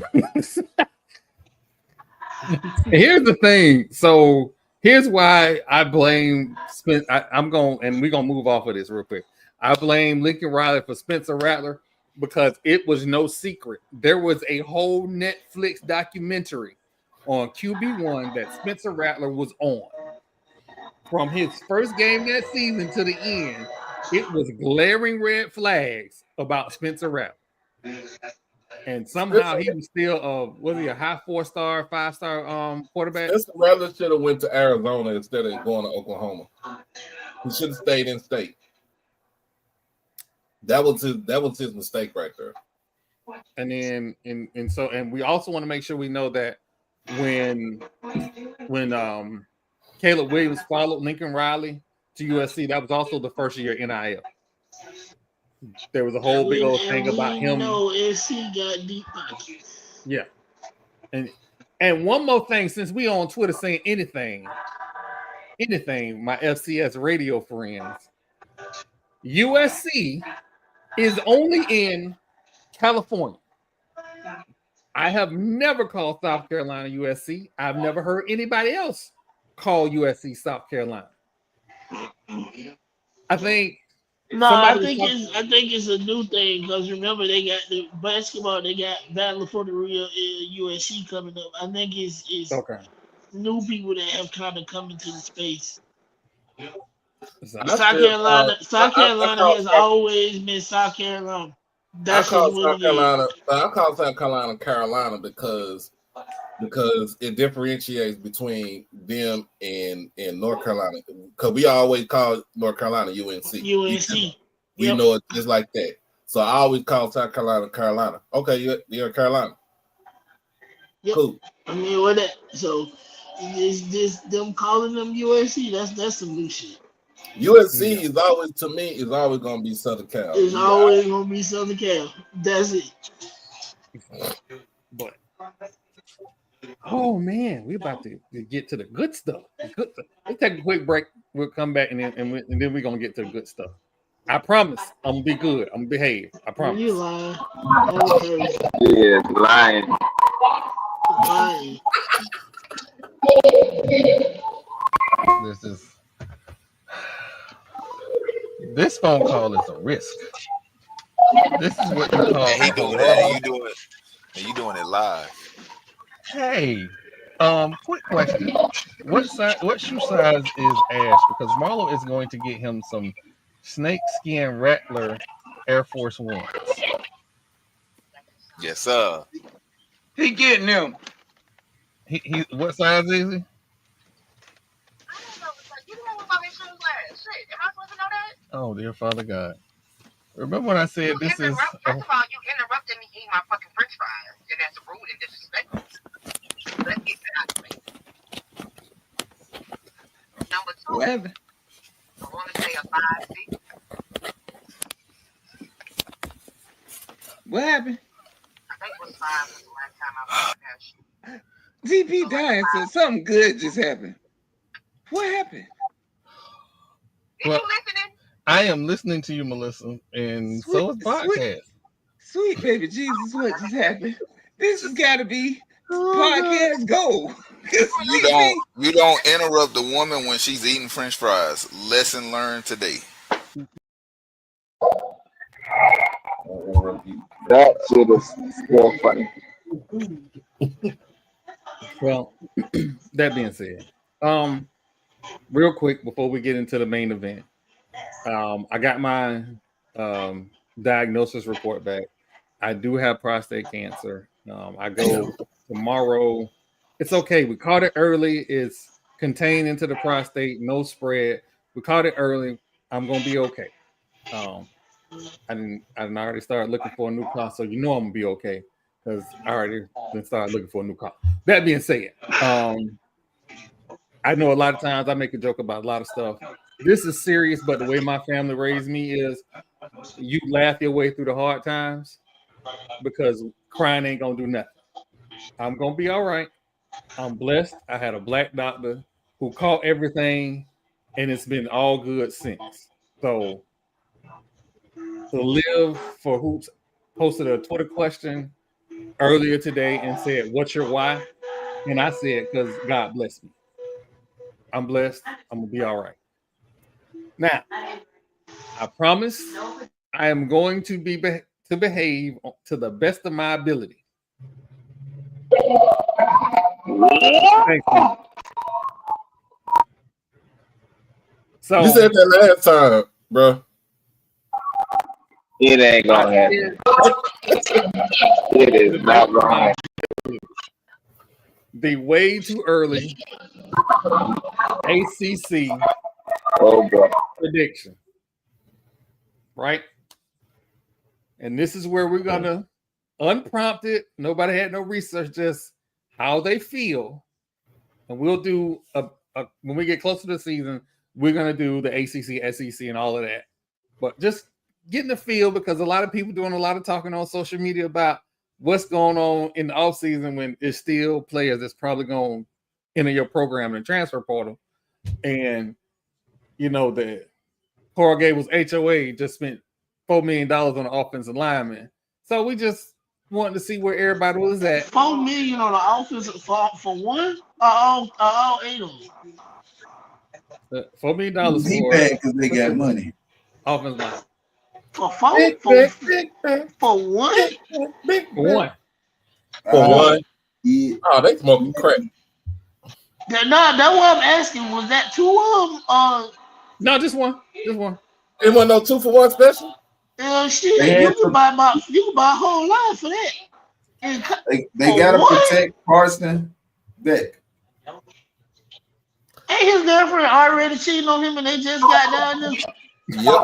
Here's the thing. So here's why I blame We're going to move off of this real quick. I blame Lincoln Riley for Spencer Rattler because it was no secret. There was a whole Netflix documentary on QB1 that Spencer Rattler was on. From his first game that season to the end, it was glaring red flags about Spencer Rattler. And somehow he was still was he a high 4-star, 5-star quarterback? Spencer Rattler should have went to Arizona instead of going to Oklahoma. He should have stayed in state. That was his mistake right there. And then and we also want to make sure we know that when Caleb Williams followed Lincoln Riley to USC, that was also the first year NIL. There was a whole big old thing about him. No, SC got deep pockets. Yeah. And one more thing, since we on Twitter saying anything, my FCS radio friends, USC is only in California. I have never called South Carolina USC. I've never heard anybody else call USC South Carolina. I think it's a new thing because remember they got the basketball, they got Battle for the Real USC coming up. I think it's okay. New people that have kind of come into the space. South Carolina has always been South Carolina. That's I call South Carolina because it differentiates between them and North Carolina. Because we always call North Carolina UNC. We know it just like that. So I always call South Carolina Carolina. Okay, you're Carolina. Yep. Cool. I mean, what that? So this them calling them USC. That's some new shit. USC is always going to be Southern Cal. It's always going to be Southern Cal. That's it. But oh man, we about to get to the good stuff. Let's take a quick break. We'll come back and then we're gonna get to the good stuff. I promise I'm gonna be good. I'm gonna behave. I promise. You lying? Yeah, lying. This phone call is a risk. This is what you call. And he doing that, and you doing it live. Hey, quick question. What shoe size is Ash? Because Marlo is going to get him some snakeskin Rattler Air Force Ones. Yes, sir. He getting them. He what size is he? I don't know. You don't know what my shoes last. Shit, am I supposed to know that? Oh, dear Father God. Remember when I said First of all, you interrupted me eating my fucking french fries, and that's rude and disrespectful. Let's get that out of the way. Number two, What happened? I want to say a 5 feet. What happened? I think it was 5 was the last time I bought a pair of shoes. TP dying said something good just happened. What happened? Did you listening? I am listening to you, Melissa, and so is podcast. Sweet baby Jesus, what just happened? This has got to be podcast gold. You don't interrupt the woman when she's eating French fries. Lesson learned today. That shit is more funny. Well, that being said, real quick before we get into the main event, I got my diagnosis report back. I do have prostate cancer. I go tomorrow. It's okay. We caught it early. It's contained into the prostate, no spread. We caught it early. I'm gonna be okay. I already started looking for a new car, so you know I'm gonna be okay because I already started looking for a new car. That being said, I know a lot of times I make a joke about a lot of stuff. This is serious, but the way my family raised me is you laugh your way through the hard times because crying ain't gonna do nothing. I'm gonna be all right. I'm blessed. I had a black doctor who caught everything, and it's been all good since. So to live for Hoops posted a Twitter question earlier today and said, "What's your why?" And I said, "Because God bless me. I'm blessed. I'm gonna be all right." Now, I promise I am going to to behave to the best of my ability. Thank you. So you said that last time, bro. It ain't gonna happen. It is not gonna happen. The way too early ACC prediction, right? And this is where we're gonna unprompted. Nobody had no research, just how they feel, and we'll do a when we get closer to the season. We're gonna do the ACC, SEC, and all of that. But just getting the feel, because a lot of people doing a lot of talking on social media about what's going on in the offseason when it's still players that's probably going to enter your program in the transfer portal. And, you know, the Coral Gables HOA just spent $4 million on the offensive lineman. So we just wanted to see where everybody was at. $4 million on the offensive for one? All 8 of them. $4 million He bad because they got money. Offensive line. For one? For one. Yeah. Oh, they smoking crack. That's what I'm asking. Was that 2 of them? No, just one. Just one. It wasn't no 2-for-1 special. Shit, you can buy a whole line for that. And They gotta protect Carson Beck. Ain't his girlfriend already cheating on him and they just got down there? Yep.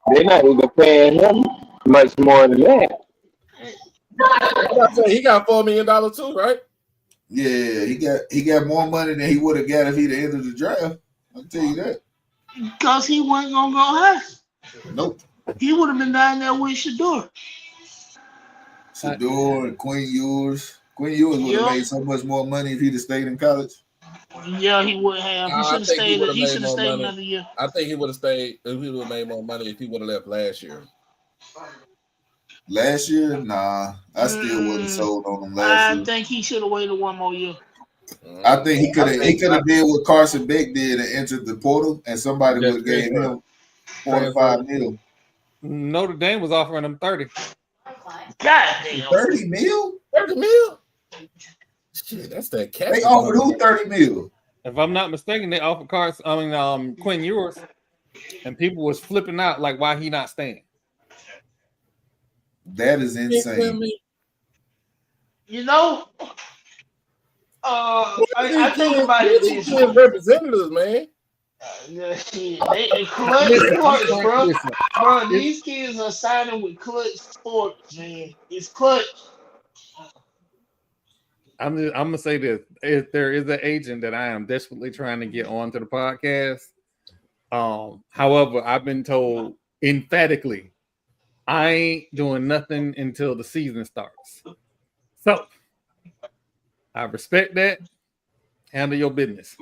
They're not even paying him much more than that. He got $4 million too, right? Yeah, he got more money than he would have got if he'd entered the draft. I'll tell you that. Because he wasn't gonna go high. Nope. He would have been down there with Shador. Shador and Quinn Ewers. Quinn Ewers would have made so much more money if he'd have stayed in college. Yeah, he would have. He should have stayed. He should have stayed another year. I think he would have stayed. If he would have made more money if he would have left last year. Last year, nah, I still wasn't sold on him last year. I think he should have waited 1 more year. I think he could have did what Carson Beck did and entered the portal, and somebody would have gave him $45 million. Notre Dame was offering him 30. God damn. 30 mil? 30 mil? Shit, that's that cat. They offered who 30 mil? If I'm not mistaken, they offered Quinn Ewers, and people was flipping out like, why he not staying? That is insane. You know, I think about it. These representatives, man. They Clutch Sports, bro. These kids are signing with Clutch Sports, man. It's Clutch. I'm gonna say this: if there is an agent that I am desperately trying to get onto the podcast, however, I've been told emphatically, I ain't doing nothing until the season starts. So I respect that. Handle your business.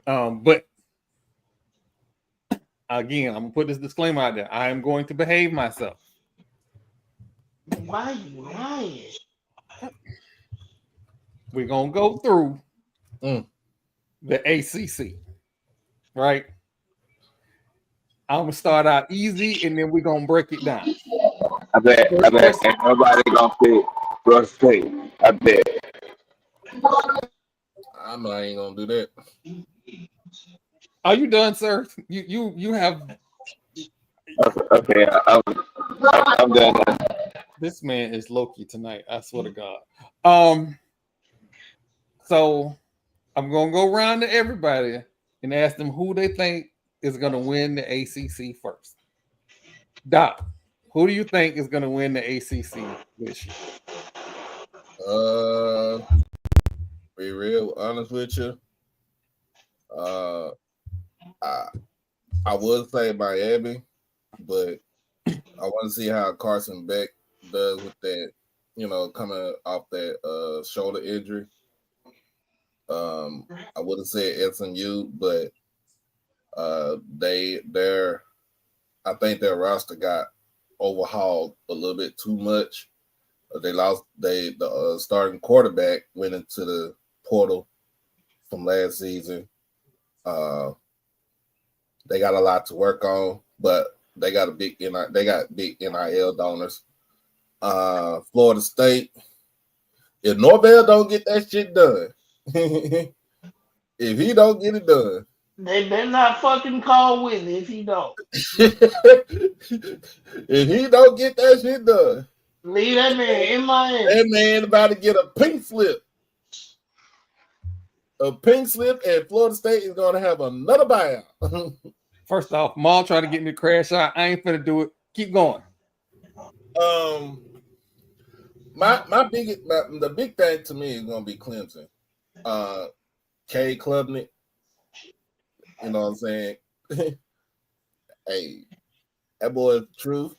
But again, I'm gonna put this disclaimer out there. I am going to behave myself. Why you lying? We're gonna go through the ACC, right? I'm gonna start out easy, and then we're gonna break it down. I bet ain't nobody gonna pick Russ State. I bet. I know I ain't gonna do that. Are you done, sir? You have. Okay, I'm done. This man is Loki tonight. I swear to God. So I'm gonna go around to everybody and ask them who they think is gonna win the ACC first. Doc, who do you think is gonna win the ACC this year? Be real honest with you. I would say Miami, but I want to see how Carson Beck does with that, coming off that shoulder injury. I would have said SMU, but I think their roster got overhauled a little bit too much. The starting quarterback went into the portal from last season. They got a lot to work on, but they got big NIL donors. Florida State. If Norvell don't get that shit done, if he don't get it done, they better not fucking call Willie if he don't. if he don't get that shit done, leave that man in Miami. That man about to get a pink slip. A pink slip, and Florida State is going to have another buyout. First off, Maul trying to get me to crash out. I ain't finna do it. Keep going. The big thing to me is going to be Clemson. K Klubnik. You know what I'm saying? Hey, that boy is true.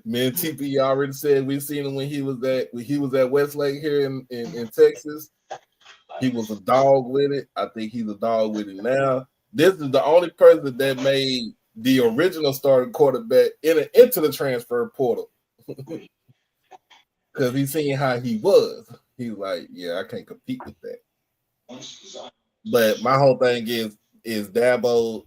Me and TP already said we've seen him when he was at Westlake here in Texas. He was a dog with it. I think he's a dog with it now. This is the only person that made the original starting quarterback into the transfer portal. Because he's seen how he was. He's like, yeah, I can't compete with that. But my whole thing is Dabo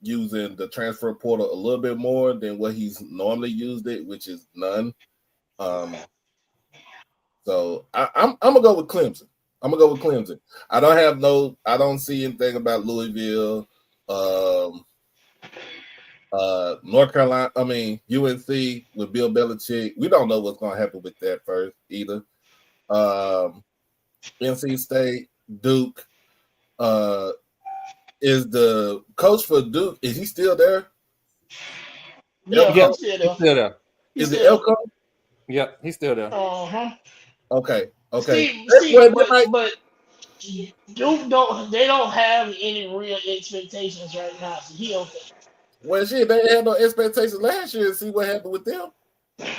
using the transfer portal a little bit more than what he's normally used it, which is none. So I'm gonna go with Clemson. I don't see anything about Louisville, North Carolina. I mean UNC with Bill Belichick. We don't know what's gonna happen with that first either. NC State, Duke. Is the coach for Duke? Is he still there? Yeah, he's still there. Is it Elko? Yep, he's still there. Okay. See, but Duke don't have any real expectations right now. So he okay. Well, shit, they had no expectations last year. See what happened with them. They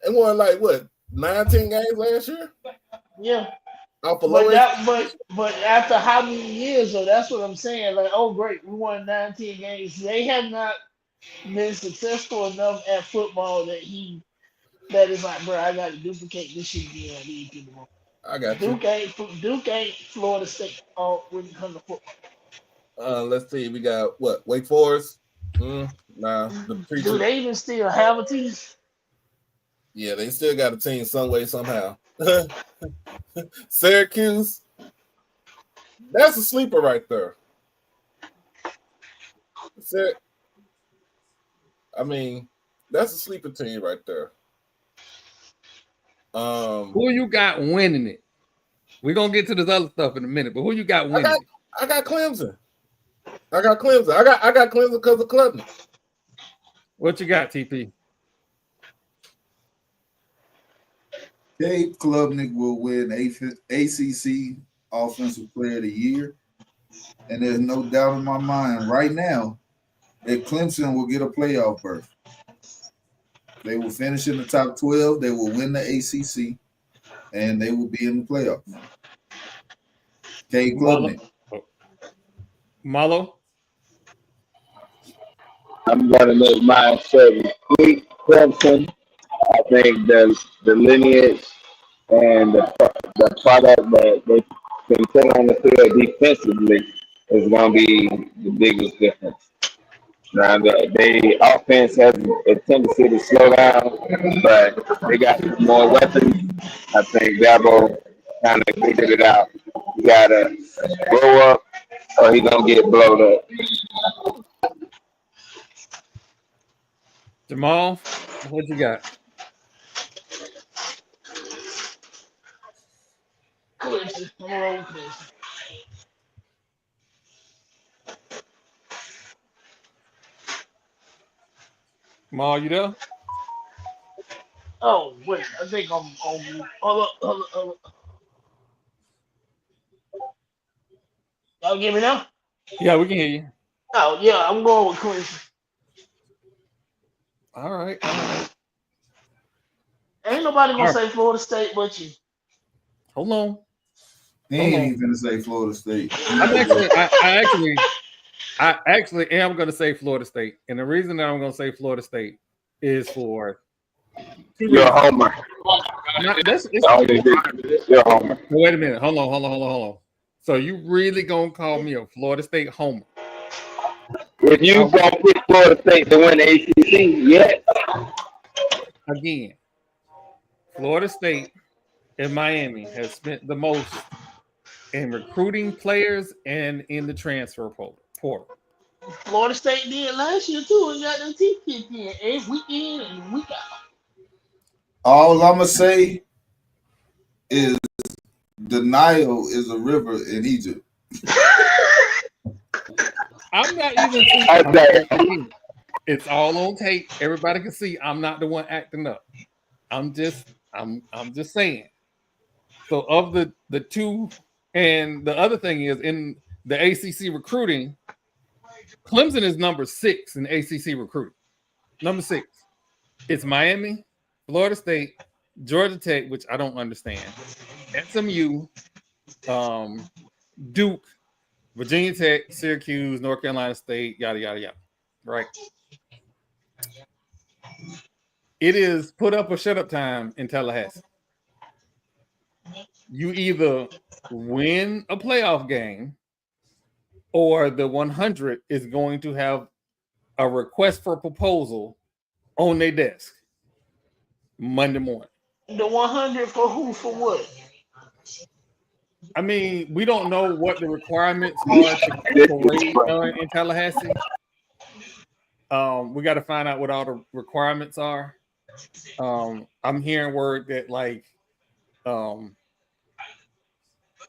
won 19 games last year. Yeah. But after how many years though? That's what I'm saying. Like, oh great, we won 19 games. They have not been successful enough at football that is like, bro, I got to duplicate this shit again. I need people. I got Duke ain't Florida State when it comes to football. Let's see. We got what? Wake Forest. Nah. Do they even still have a team? Yeah, they still got a team some way somehow. Syracuse. That's a sleeper right there. I mean, that's a sleeper team right there. Who you got winning it? We're gonna get to this other stuff in a minute, but who you got winning? I got Clemson. I got Clemson because of Klubnik. What you got, TP? K Klubnik will win ACC Offensive Player of the Year, and there's no doubt in my mind right now that Clemson will get a playoff berth. They will finish in the top 12. They will win the ACC, and they will be in the playoffs. K Klubnik. Marlo? I'm going to make mine 7. Clemson. I think the lineage and the product that they can put on the field defensively is going to be the biggest difference. Now, the offense has a tendency to slow down, but they got more weapons. I think Dabo kind of figured it out. You got to grow up or he's going to get blown up. Jamal, what you got? Clemson. I'm rolling Clemson. Ma, you there? Oh, wait. I think I'm on. Hold up. Y'all get me now? Yeah, we can hear you. Oh, yeah. I'm going with Clemson. All right. Ain't nobody going to say Florida State but you. Hold on. He ain't even going to say Florida State. I actually am going to say Florida State. And the reason that I'm going to say Florida State is for... You're a homer. You're a homer. Wait a minute. Hold on. So you really going to call me a Florida State homer? If you gonna pick Florida State to win the ACC, yeah. Again, Florida State and Miami have spent the most in recruiting players and in the transfer portal. Florida State did last year too, and got them teeth kicked in every week in and week out. All I'm gonna say is the Nile is a river in Egypt. I'm not even. It's all on tape. Everybody can see. I'm not the one acting up. I'm just saying. So of the two, and the other thing is in the ACC recruiting, Clemson is number 6 in ACC recruiting. Number 6. It's Miami, Florida State, Georgia Tech, which I don't understand, SMU, Duke, Virginia Tech, Syracuse, North Carolina State, yada, yada, yada. Right? It is put up or shut up time in Tallahassee. You either win a playoff game or the 100 is going to have a request for proposal on their desk Monday morning. The 100 for who? For what? I mean, we don't know what the requirements are to parade in Tallahassee. We got to find out what all the requirements are. I'm hearing word that like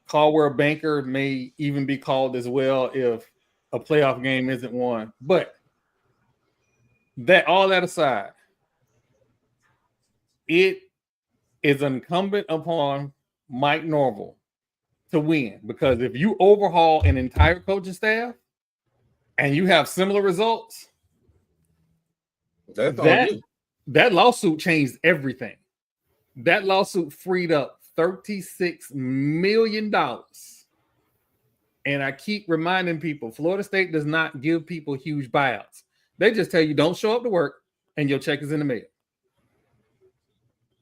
Caldwell Banker may even be called as well if a playoff game isn't won. But all that aside, it is incumbent upon Mike Norvell to win, because if you overhaul an entire coaching staff and you have similar results, that lawsuit changed everything. That lawsuit freed up $36 million. And I keep reminding people, Florida State does not give people huge buyouts. They just tell you don't show up to work and your check is in the mail.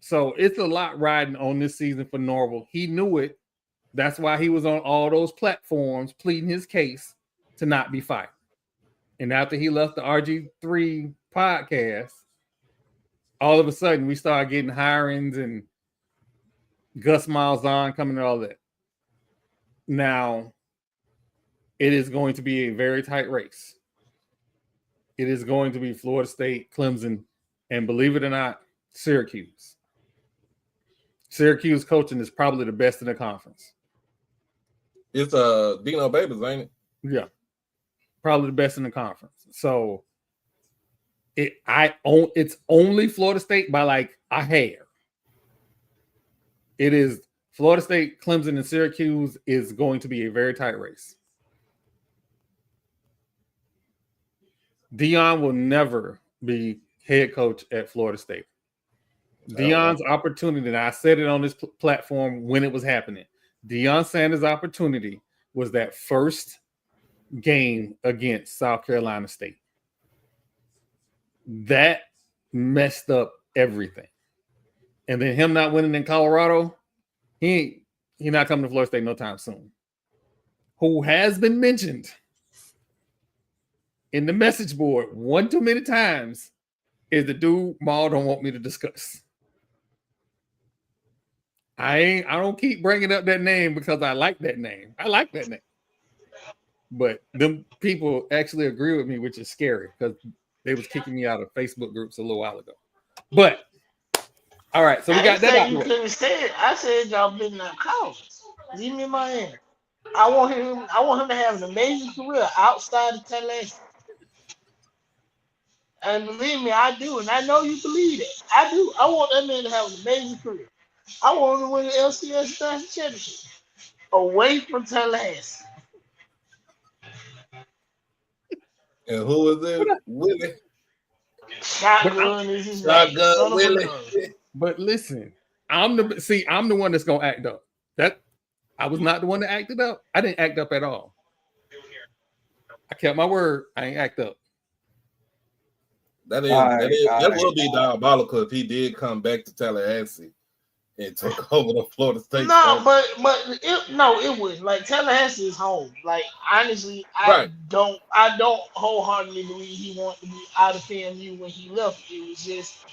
So it's a lot riding on this season for Norvell. He knew it. That's why he was on all those platforms pleading his case to not be fired. And after he left the RG3 podcast, all of a sudden we started getting hirings and Gus Malzahn coming and all that. Now, it is going to be a very tight race. It is going to be Florida State, Clemson, and believe it or not, Syracuse. Syracuse coaching is probably the best in the conference. It's Dino Babers, ain't it? Yeah, probably the best in the conference. So it's only Florida State by like a hair. It is Florida State, Clemson, and Syracuse is going to be a very tight race. Deion will never be head coach at Florida State. Deion's opportunity, and I said it on this platform when it was happening, Deion Sanders' opportunity was that first game against South Carolina State. That messed up everything. And then him not winning in Colorado, he not coming to Florida State no time soon. Who has been mentioned in the message board one too many times is the dude Maul don't want me to discuss. I don't keep bringing up that name because I like that name. I like that name. But them people actually agree with me, which is scary because they was kicking me out of Facebook groups a little while ago. But all right, so we got that out the way. I said y'all been in that college. Leave me in Miami. I want him to have an amazing career outside of Tallahassee. And believe me, I do, and I know you believe it. I do. I want that man to have an amazing career. I want him to win the LCS National Championship away from Tallahassee. And who is it? Willie. Shotgun is his Shotgun Willie. But listen, I'm the one that's gonna act up. That I was not the one that acted up. I didn't act up at all. I kept my word. I ain't act up. That will be diabolical if he did come back to Tallahassee and take over the Florida State. No, but it wouldn't. Like Tallahassee is home. Like honestly, I don't wholeheartedly believe he wanted to be out of FAMU when he left. It was just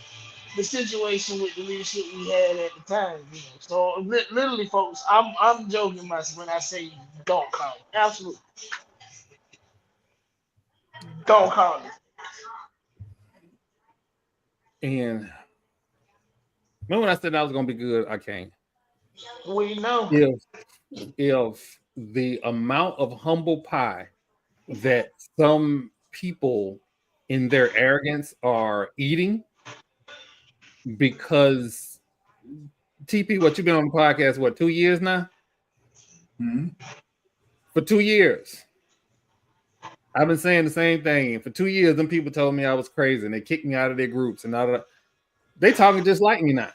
the situation with the leadership we had at the time. So literally, folks, I'm joking myself when I say don't call it. Absolutely, don't call it. And remember when I said I was gonna be good? I can't. We know. If the amount of humble pie that some people in their arrogance are eating, because TP, what you've been on the podcast, 2 years now? Mm-hmm. For 2 years. I've been saying the same thing. For 2 years, them people told me I was crazy and they kicked me out of their groups and now they talking just like me now.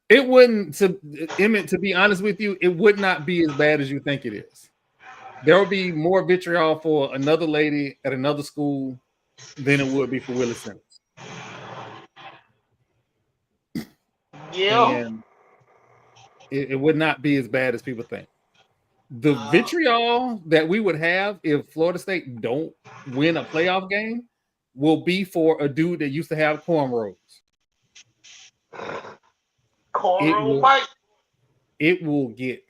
It wouldn't, Emmett, to be honest with you, it would not be as bad as you think it is. There will be more vitriol for another lady at another school than it would be for Willie Simmons. Yeah. And it would not be as bad as people think. The vitriol that we would have if Florida State don't win a playoff game will be for a dude that used to have cornrows. It will get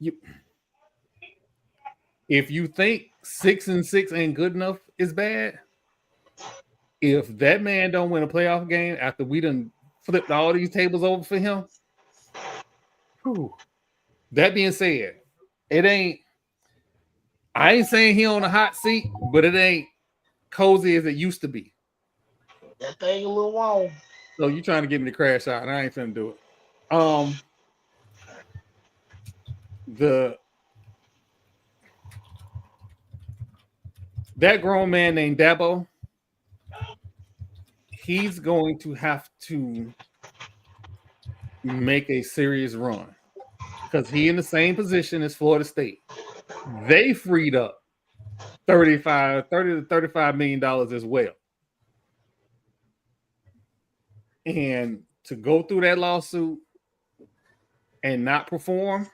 you. If you think 6-6 ain't good enough is bad, if that man don't win a playoff game after we done flipped all these tables over for him, whew. That being said, I ain't saying he on a hot seat, but it ain't cozy as it used to be. That thing a little warm. So you trying to get me to crash out, and I ain't finna do it. That grown man named Dabo, he's going to have to make a serious run because he in the same position as Florida State. They freed up $30 to $35 million as well. And to go through that lawsuit and not perform,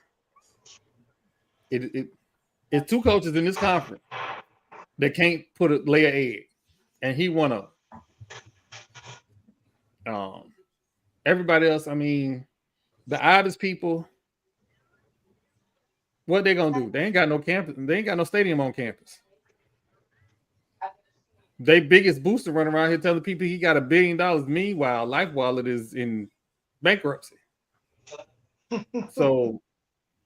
it's two coaches in this conference that can't lay an egg, and he one of them. Everybody else, I mean, the oddest people, what they gonna do? They ain't got no campus. They ain't got no stadium on campus. They biggest booster running around here telling people he got $1 billion. Meanwhile, Life Wallet is in bankruptcy. So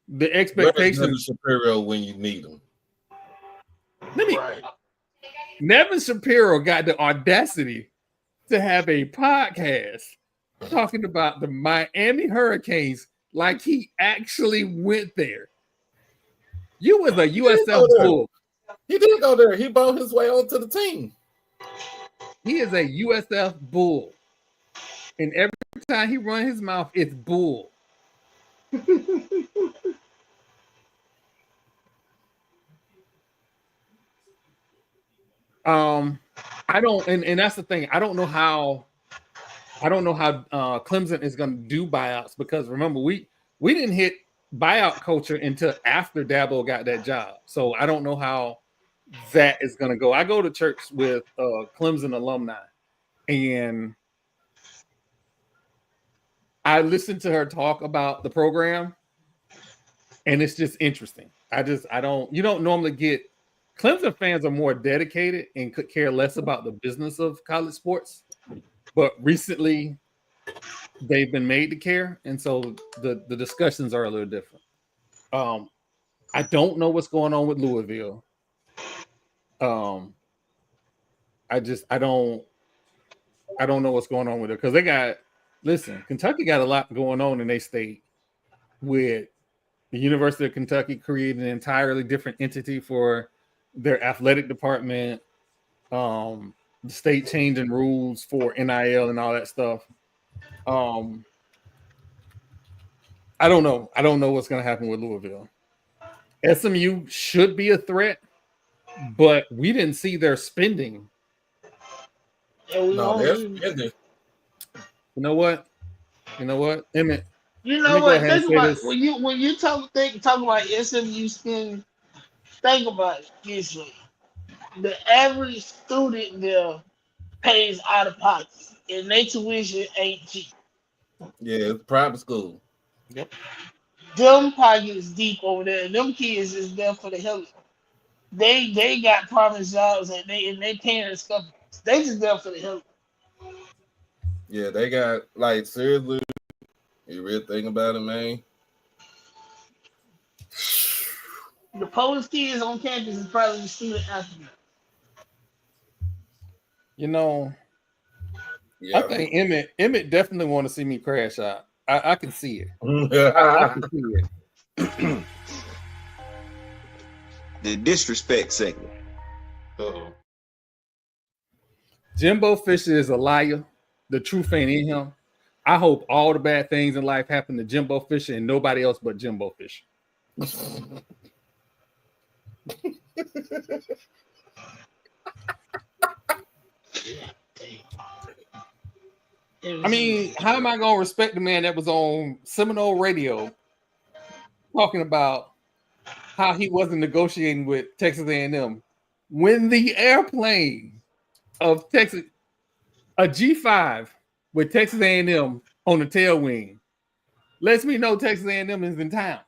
the expectation Shapiro when you need him. Nevin Shapiro got the audacity to have a podcast talking about the Miami Hurricanes like he actually went there. You was a USF Bull. He didn't go there. He bought his way onto the team. He is a USF Bull. And every time he runs his mouth, it's bull. I don't, and that's the thing. I don't know how Clemson is going to do buyouts because remember we didn't hit buyout culture until after Dabo got that job. So I don't know how that is going to go. I go to church with Clemson alumni, and I listened to her talk about the program, and it's just interesting. You don't normally get. Clemson fans are more dedicated and could care less about the business of college sports, but recently they've been made to care, and so the discussions are a little different. I don't know what's going on with Louisville. I don't know what's going on with it because Kentucky got a lot going on in their state with the University of Kentucky creating an entirely different entity for their athletic department, the state changing rules for NIL and all that stuff. I don't know. I don't know what's going to happen with Louisville. SMU should be a threat, but we didn't see their spending And we No, won't they're lose. spending. You know what? Emmett, You let know me go what? ahead and Think say about this. when you talk about SMU spending. Think about it this way: the average student there pays out of pocket, and their tuition ain't cheap. Yeah, it's private school. Yep. Them pockets deep over there. Them kids is there for the hell. They got promised jobs and they parents companies. They just there for the hell. Yeah, they got like seriously. You really think about it, man. The poorest kids on campus is probably the student athlete. You know, Yeah. I think Emmett definitely want to see me crash out. I can see it. I can see it. The disrespect segment. Uh-oh. Jimbo Fisher is a liar. The truth ain't in him. I hope all the bad things in life happen to Jimbo Fisher and nobody else but Jimbo Fisher. I mean, how am I gonna respect the man that was on Seminole Radio talking about how he wasn't negotiating with Texas A&M when the airplane of Texas, a G5 with Texas A&M on the tail wing, lets me know Texas A&M is in town.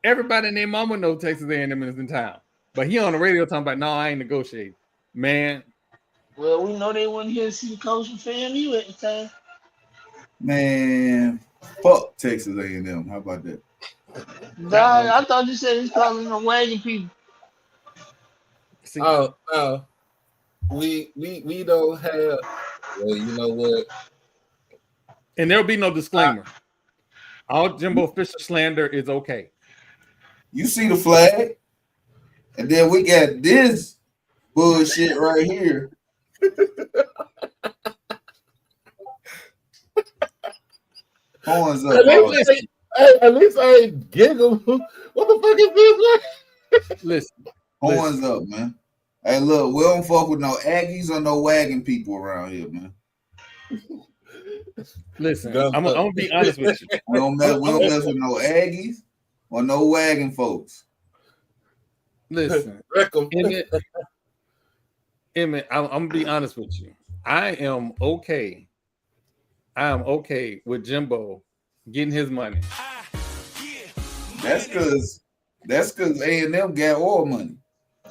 Everybody and their mama know Texas A&M is in town, but he on the radio talking about, no, I ain't negotiating, man. Well, we know they wouldn't here to see the coach from FAMU at the time. Man, fuck Texas A&M. How about that? Dog, I thought you said he's calling them wagon people. See, we don't have. Well, you know what? And there'll be no disclaimer. All Jimbo Fisher slander is okay. You see the flag, and then we got this bullshit right here. Horns up. At least I ain't giggle. What the fuck is this? Listen. Horns up, man. Hey, look, we don't fuck with no Aggies or no wagon people around here, man. Listen, I'm gonna be honest with you. We don't mess with no Aggies or no wagon folks. Listen, Emmett, I'm gonna be honest with you. I am okay with Jimbo getting his money. That's because A&M got oil money.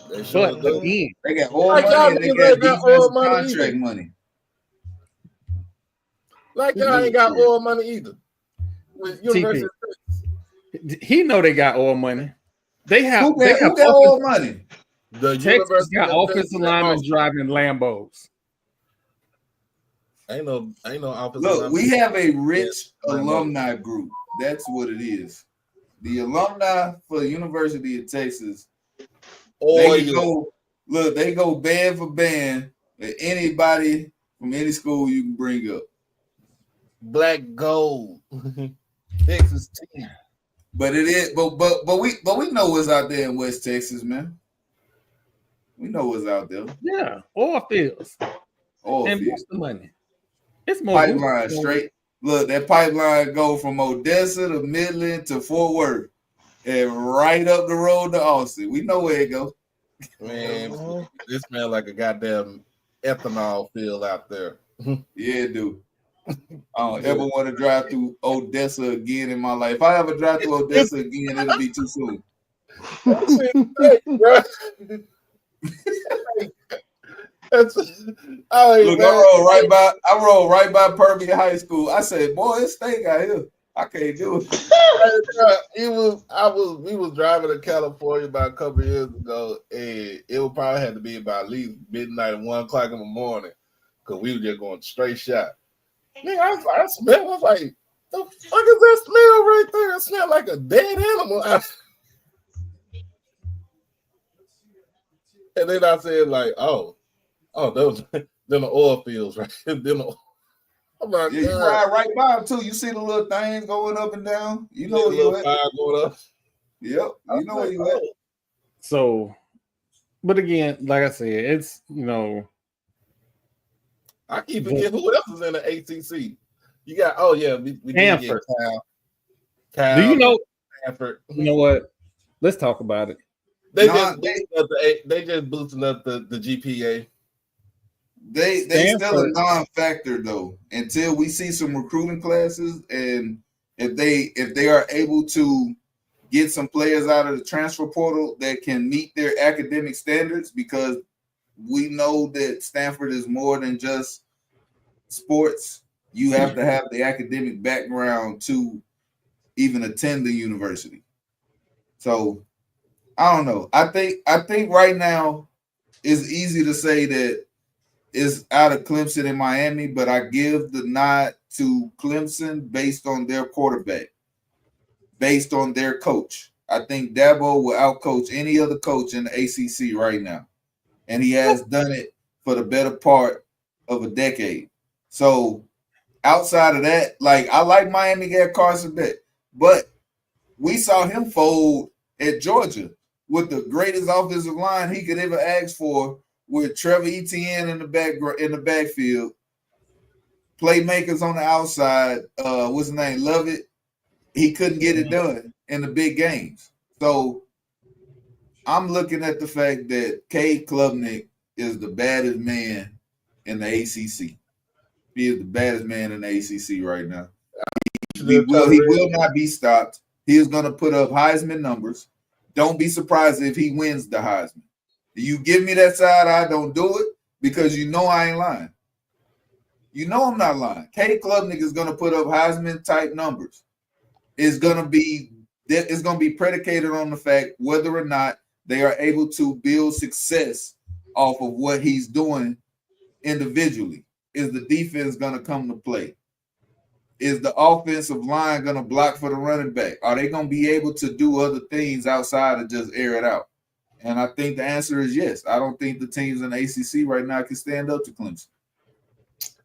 But again, they got oil money and they got defensive contract money. Like y'all ain't got oil money either. With University he know they got oil money. They have who got oil money? The Texas got offensive linemen driving Lambos. Ain't no offensive. Look, we have a rich alumni group. That's what it is. The alumni for the University of Texas. They go band for band with anybody from any school you can bring up. Black gold, Texas team. But it is, but we know what's out there in West Texas, man. We know what's out there. Yeah, oil fields. And what's the money? It's more pipeline straight. Look, that pipeline go from Odessa to Midland to Fort Worth, and right up the road to Austin. We know where it goes. Man, this smell like a goddamn ethanol field out there. Yeah, dude. I don't ever want to drive through Odessa again in my life. If I ever drive through Odessa again, it'll be too soon. Look, I rolled right by Permian High School. I said, "Boy, it's steak out here. I can't do it." We was driving to California about a couple of years ago, and it would probably have to be about at least midnight and 1 o'clock in the morning because we were just going straight shot. Man, I was like, the fuck is that smell right there? It smelled like a dead animal. And then I said, like, oh, those then the oil fields, right? I'm like, yeah, you ride right by them too. You see the little things going up and down. You know where you at. Going up. Yep, you know where you at. So, but again, like I said, it's I keep forgetting who else is in the ACC. You got we did get Kyle. Do you know Stanford? You know what? Let's talk about it. They just boosting up the GPA. They still a non-factor though until we see some recruiting classes, and if they are able to get some players out of the transfer portal that can meet their academic standards, because we know that Stanford is more than just sports. You have to have the academic background to even attend the university. So I don't know. I think right now it's easy to say that it's out of Clemson and Miami, but I give the nod to Clemson based on their quarterback, based on their coach. I think Dabo will outcoach any other coach in the ACC right now, and he has done it for the better part of a decade. So outside of that, I like Miami got Carson Beck, but we saw him fold at Georgia with the greatest offensive line he could ever ask for, with Trevor Etienne in the backfield, playmakers on the outside. What's his name? Lovett. He couldn't get it done in the big games. So I'm looking at the fact that Cade Klubnik is the baddest man in the ACC. He is the baddest man in the ACC right now. He will not be stopped. He is going to put up Heisman numbers. Don't be surprised if he wins the Heisman. You give me that side eye, don't do it, because you know I ain't lying. You know I'm not lying. Cade Klubnik is going to put up Heisman type numbers. It's going to be predicated on the fact whether or not they are able to build success off of what he's doing individually. Is the defense going to come to play? Is the offensive line going to block for the running back? Are they going to be able to do other things outside of just air it out? And I think the answer is yes. I don't think the teams in the ACC right now can stand up to Clemson.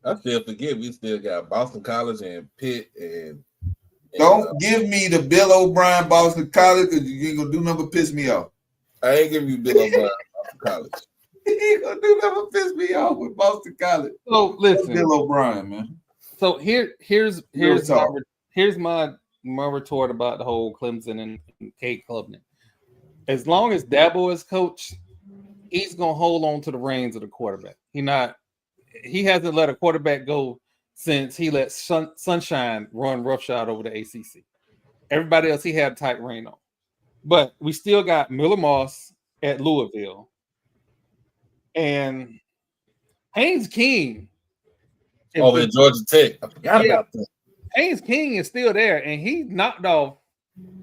I still forget we still got Boston College and Pitt and don't give me the Bill O'Brien Boston College, because you ain't gonna do nothing but piss me off. I ain't giving you Bill O'Brien Boston College. He ain't gonna do nothing but piss me off with Boston College. So listen, Bill O'Brien, man. So here's my retort about the whole Clemson and Cade Klubnik. As long as Dabo is coach, he's gonna hold on to the reins of the quarterback. He hasn't let a quarterback go since he let Sunshine run roughshod over the ACC. Everybody else he had a tight rein on. But we still got Miller Moss at Louisville. And Haynes King over at Georgia Tech. I forgot about that. Haynes King is still there, and he knocked off.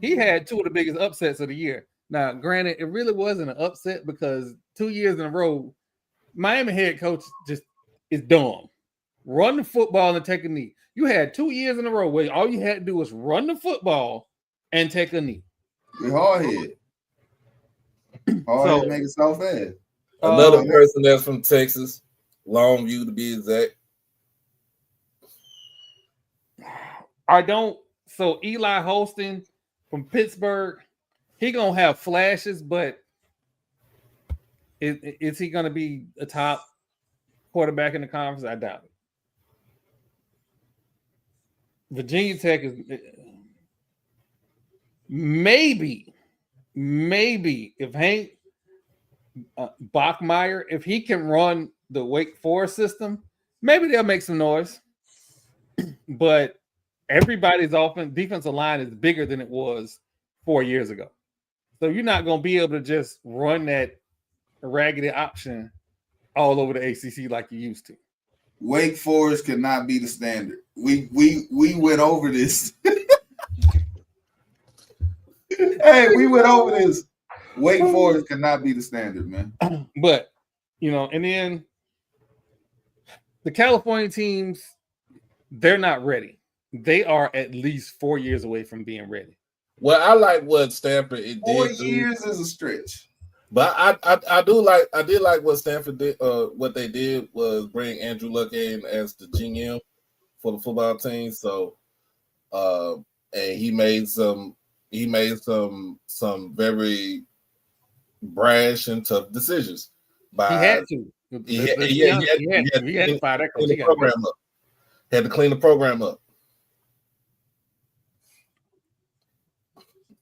He had two of the biggest upsets of the year. Now, granted, it really wasn't an upset because 2 years in a row, Miami head coach just is dumb. Run the football and take a knee. You had 2 years in a row where all you had to do was run the football and take a knee. With hard head. Hard head make it so fast. Another person that's from Texas, Longview to be exact. So Eli Holston from Pittsburgh, he gonna have flashes, but is he gonna be a top quarterback in the conference? I doubt it. Virginia Tech is maybe if Hank Bachmeier, if he can run the Wake Forest system, maybe they'll make some noise. But everybody's defensive line is bigger than it was 4 years ago. So you're not going to be able to just run that raggedy option all over the ACC like you used to. Wake Forest cannot be the standard. We went over this. Hey, we went over this. Wake Forest cannot be the standard, man. But, and then the California teams, they're not ready. They are at least 4 years away from being ready. Well, I like what Stanford did. 4 years is a stretch. But I did like what Stanford did. What they did was bring Andrew Luck in as the GM for the football team. So, and he made some very brash and tough decisions. He had to. He had to clean the program up. Had to clean the program up.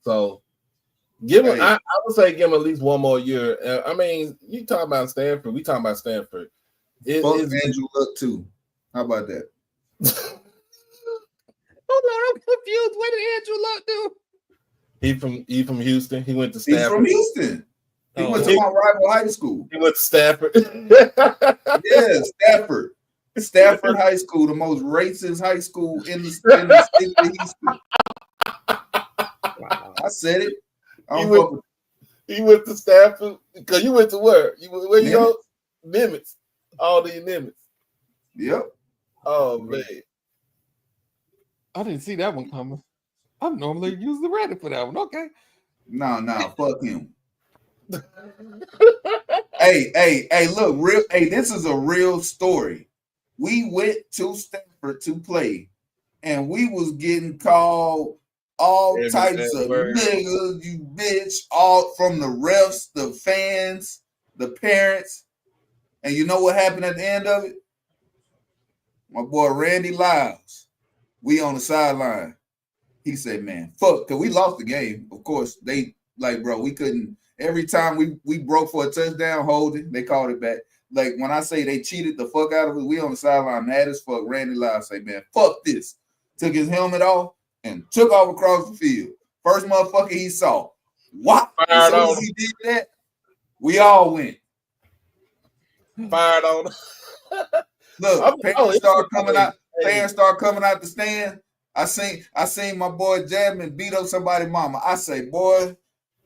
So give him. I would say give him at least one more year. I mean, you talking about Stanford. We talking about Stanford. Fuck Andrew Luck too. How about that? Hold on, I'm confused. What did Andrew Luck do? He from Houston. He went to Stanford. He's from Houston. He went to my rival high school. He went to Stafford. Yeah, Stafford. Stafford High School, the most racist high school in the city of Houston. Wow. I said it. He went to Stafford because you went to where? Where you go? Nimitz. All the Nimitz. Yep. Oh man. I didn't see that one coming. I'm normally use the Reddit for that one. Okay. No, fuck him. Hey, look, this is a real story. We went to Stanford to play, and we was getting called all types of niggas, you bitch, all from the refs, the fans, the parents. And you know what happened at the end of it? My boy Randy Lyles, we on the sideline. He said, man, fuck, because we lost the game. Of course, they like, bro, we couldn't. Every time we broke for a touchdown holding, they called it back. Like, when I say they cheated the fuck out of us, we on the sideline mad as fuck. Randy Lyles say, man, fuck this. Took his helmet off and took off across the field. First motherfucker he saw. What? As soon as he did that, we all went. Fired on. Look, parents start coming out. Parents start coming out the stand. I seen my boy Jasmine beat up somebody's mama. I say, boy,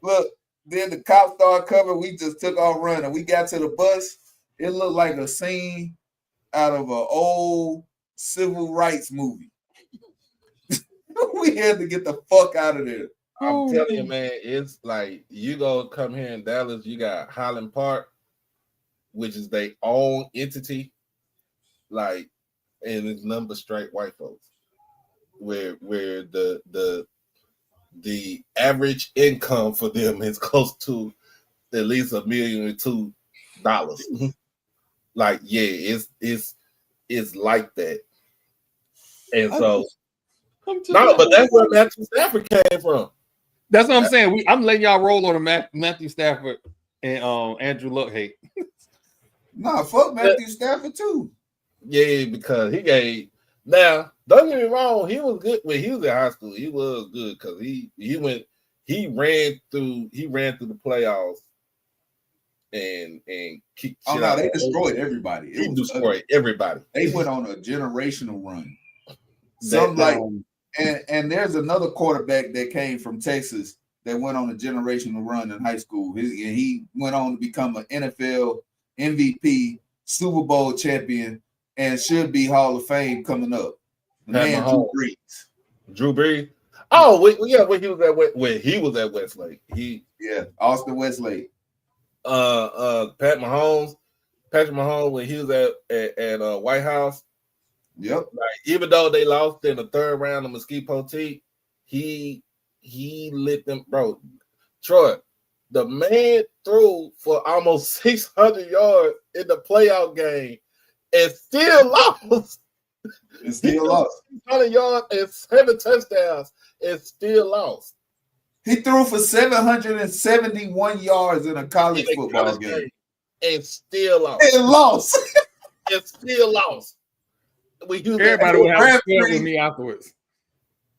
look. Then the cops started coming. We just took off running. We got to the bus. It looked like a scene out of an old civil rights movie. We had to get the fuck out of there. I'm telling you, man, it's like you go come here in Dallas, you got Highland Park, which is their own entity, like, and it's nothing but straight white folks. Where the average income for them is close to at least $1 million or $2. Like, yeah, it's like that. And so no, but that's where Matthew Stafford came from. That's what I'm saying. I'm letting y'all roll on the Matthew Stafford and Andrew Luck hate. Nah, fuck Matthew Stafford too. Yeah, because he gave. Now, don't get me wrong, he was good when he was in high school. He was good because he ran through the playoffs and kicked. Oh no, they destroyed everybody. He destroyed everybody. They went on a generational run. And there's another quarterback that came from Texas that went on a generational run in high school. He went on to become an NFL MVP, Super Bowl champion, and should be Hall of Fame coming up. The man Drew Brees. Drew Brees. Oh, when he was at Westlake. Austin Westlake. Patrick Mahomes when he was at White House. Yep. Like, even though they lost in the third round of Mesquite Poteet, he lit them, bro. Troy, the man threw for almost 600 yards in the playoff game and still lost. And still lost. 600 yards and 7 touchdowns and still lost. He threw for 771 yards in a college football game. And still lost. And lost. And still lost. Everybody would have to square up with me afterwards.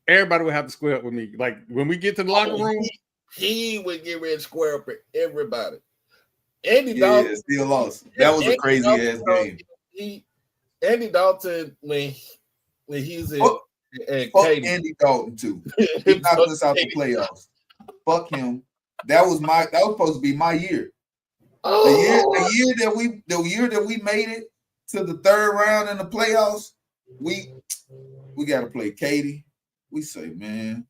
Everybody would have to square up with me. Like, when we get to the locker room, he would get ready to square up with everybody. Andy Dalton still lost. That was a crazy ass game. Andy Dalton when he was in fuck Andy Dalton too. He knocked us out the playoffs. Fuck him. That was supposed to be my year. The year that we made it to the third round in the playoffs, we got to play Katie. We say, man,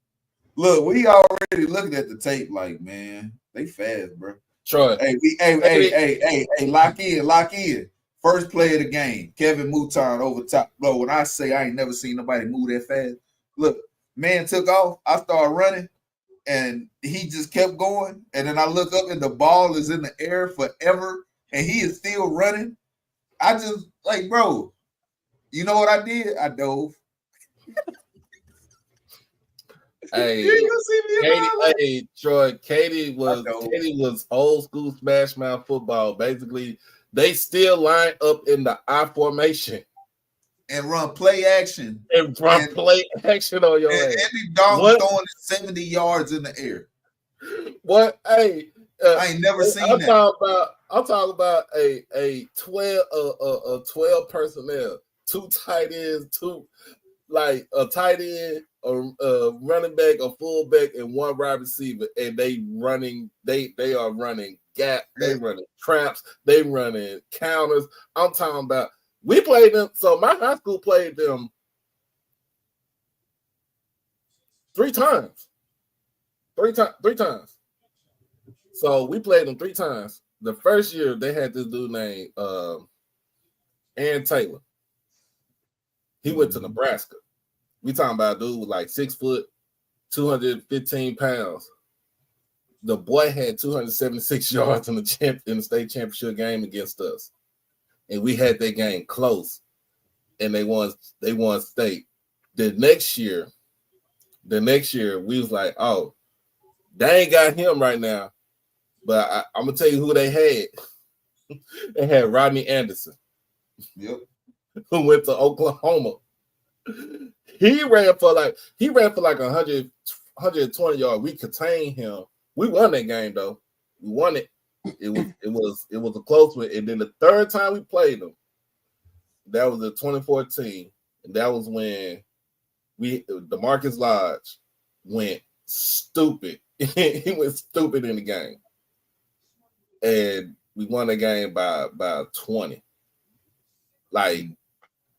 look, we already looking at the tape like, man, they fast, bro. Troy. Hey, lock in. First play of the game, Kevin Mouton over top. Bro, when I say I ain't never seen nobody move that fast, look, man took off. I started running, and he just kept going. And then I look up, and the ball is in the air forever, and he is still running. I just like, bro. You know what I did? I dove. Hey, Katie, Troy. Katie was old school smash mouth football. Basically, they still line up in the I formation and run play action play action on your ass. Andy Dalton throwing it 70 yards in the air. What? Hey, I ain't never seen that. I'm talking about a 12 personnel, 2 tight ends, 2 like a tight end, a running back, a fullback, and 1 wide receiver, and they are running gap, they running traps, they running counters. I'm talking about we played them. So my high school played them 3 times. 3 times. So we played them 3 times. The first year they had this dude named Aaron Taylor. He went to Nebraska. We talking about a dude with like 6 foot, 215 pounds. The boy had 276 yards in the state championship game against us. And we had that game close. And they won state. The next year, we was like, oh, they ain't got him right now. But I'm gonna tell you who they had. They had Rodney Anderson. Yep. Who went to Oklahoma. He ran for like 100, 120 yards. We contained him. We won that game though. We won it. It was a close one. And then the third time we played them, that was in 2014, and that was when DeMarcus Lodge went stupid. He went stupid in the game, and we won the game by 20. Like